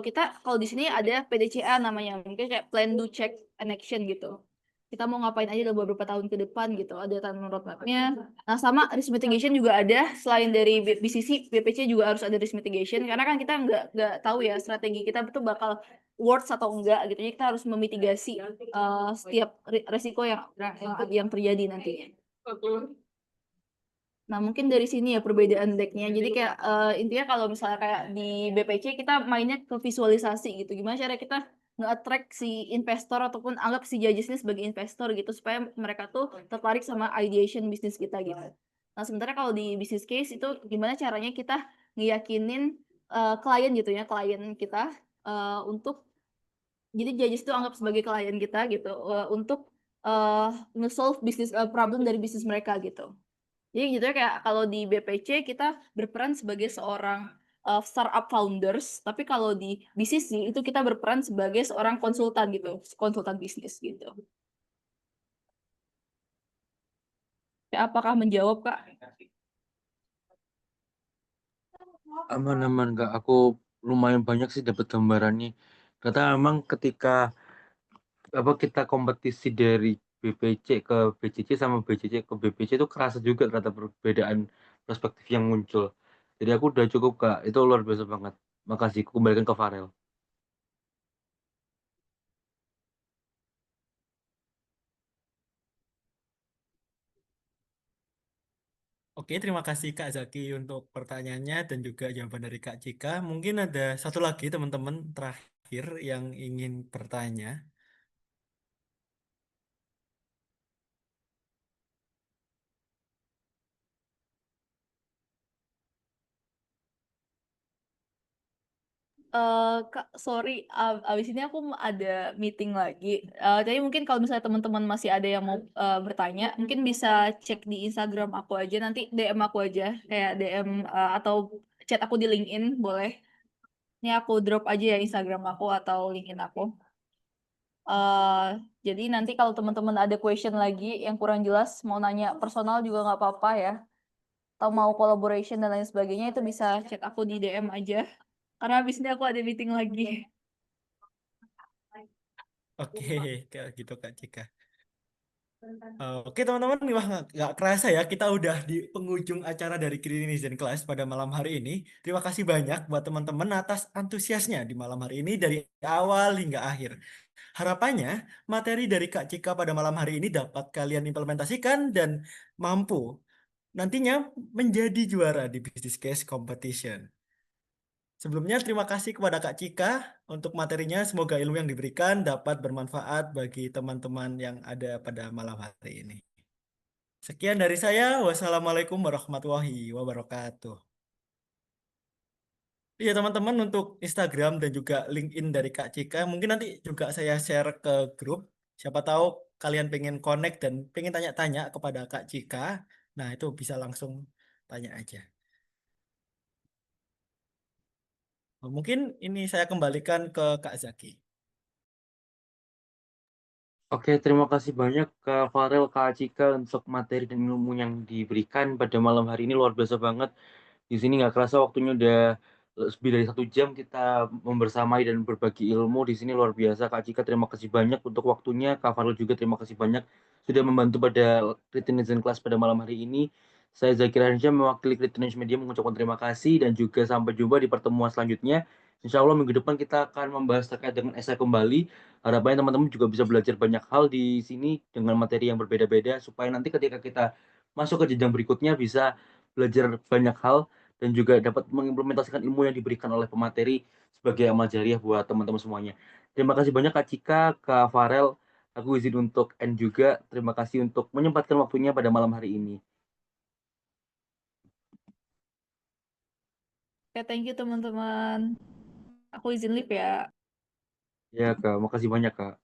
di sini ada PDCA namanya, mungkin kayak plan, do, check, and action gitu kita mau ngapain aja dalam beberapa tahun ke depan gitu ada timeline roadmap-nya. Nah sama risk mitigation juga ada selain dari BCC BPC juga harus ada risk mitigation karena kan kita nggak tahu ya strategi kita itu bakal works atau enggak gitu jadi kita harus memitigasi setiap resiko yang terjadi nantinya. Nah, mungkin dari sini ya perbedaan decknya. Jadi kayak intinya kalau misalnya kayak di BPC kita mainnya ke visualisasi gitu. Gimana cara kita nge-attract si investor ataupun anggap si judges ini sebagai investor gitu supaya mereka tuh tertarik sama ideation bisnis kita gitu. Nah, sementara kalau di business case itu gimana caranya kita ngeyakinin klien gitu ya, klien kita untuk jadi judges itu anggap sebagai klien kita gitu untuk nge-solve bisnis problem dari bisnis mereka gitu. Jadi gitu ya kayak kalau di BPC kita berperan sebagai seorang startup founders, tapi kalau di BCC itu kita berperan sebagai seorang konsultan gitu, konsultan bisnis gitu. Ya, apakah menjawab Kak? Aman-aman Kak, aku lumayan banyak sih dapat gambarannya. Ternyata memang ketika apa kita kompetisi dari BPC ke BCC sama BCC ke BPC itu kerasa juga ternyata perbedaan perspektif yang muncul. Jadi aku udah cukup Kak, itu luar biasa banget. Makasih, aku kembalikan ke Farel. Oke, terima kasih Kak Zaki untuk pertanyaannya dan juga jawaban dari Kak Cika. Mungkin ada satu lagi teman-teman terakhir yang ingin bertanya. Kak, sorry, abis ini aku ada meeting lagi. Jadi mungkin kalau misalnya teman-teman masih ada yang mau bertanya, mungkin bisa cek di Instagram aku aja. Nanti DM aku aja, kayak DM atau chat aku di LinkedIn, boleh. Ini aku drop aja ya Instagram aku atau LinkedIn aku. eh jadi nanti kalau teman-teman ada question lagi yang kurang jelas, mau nanya personal juga nggak apa-apa ya. Atau mau collaboration dan lain sebagainya, itu bisa chat aku di DM aja. Karena habis ini aku ada meeting lagi. Oke, kayak gitu Kak Cika. Oke teman-teman, wah nggak kerasa ya kita udah di penghujung acara dari Citizen Class pada malam hari ini. Terima kasih banyak buat teman-teman atas antusiasnya di malam hari ini dari awal hingga akhir. Harapannya materi dari Kak Cika pada malam hari ini dapat kalian implementasikan dan mampu nantinya menjadi juara di Business Case Competition. Sebelumnya terima kasih kepada Kak Cika untuk materinya. Semoga ilmu yang diberikan dapat bermanfaat bagi teman-teman yang ada pada malam hari ini. Sekian dari saya. Wassalamualaikum warahmatullahi wabarakatuh. Iya teman-teman untuk Instagram dan juga LinkedIn dari Kak Cika mungkin nanti juga saya share ke grup. Siapa tahu kalian pengen connect dan pengen tanya-tanya kepada Kak Cika. Nah itu bisa langsung tanya aja. Mungkin ini saya kembalikan ke Kak Zaki. Oke, terima kasih banyak Kak Farel, Kak Cika untuk materi dan ilmu yang diberikan pada malam hari ini luar biasa banget. Di sini nggak kerasa waktunya udah lebih dari 1 jam kita membersamai dan berbagi ilmu. Di sini luar biasa. Kak Cika, terima kasih banyak untuk waktunya. Kak Farul juga terima kasih banyak sudah membantu pada Netizen Class pada malam hari ini. Saya Zakir Hansya mewakili Netizen Media mengucapkan terima kasih dan juga sampai jumpa di pertemuan selanjutnya. Insya Allah minggu depan kita akan membahas terkait dengan esai kembali. Harapannya teman-teman juga bisa belajar banyak hal di sini dengan materi yang berbeda-beda supaya nanti ketika kita masuk ke jenjang berikutnya bisa belajar banyak hal dan juga dapat mengimplementasikan ilmu yang diberikan oleh pemateri sebagai amal jariah buat teman-teman semuanya. Terima kasih banyak Kak Cika, Kak Farel. Aku izin untuk end juga. Terima kasih untuk menyempatkan waktunya pada malam hari ini. Oke, thank you teman-teman. Aku izin live ya. Ya, Kak. Makasih banyak, Kak.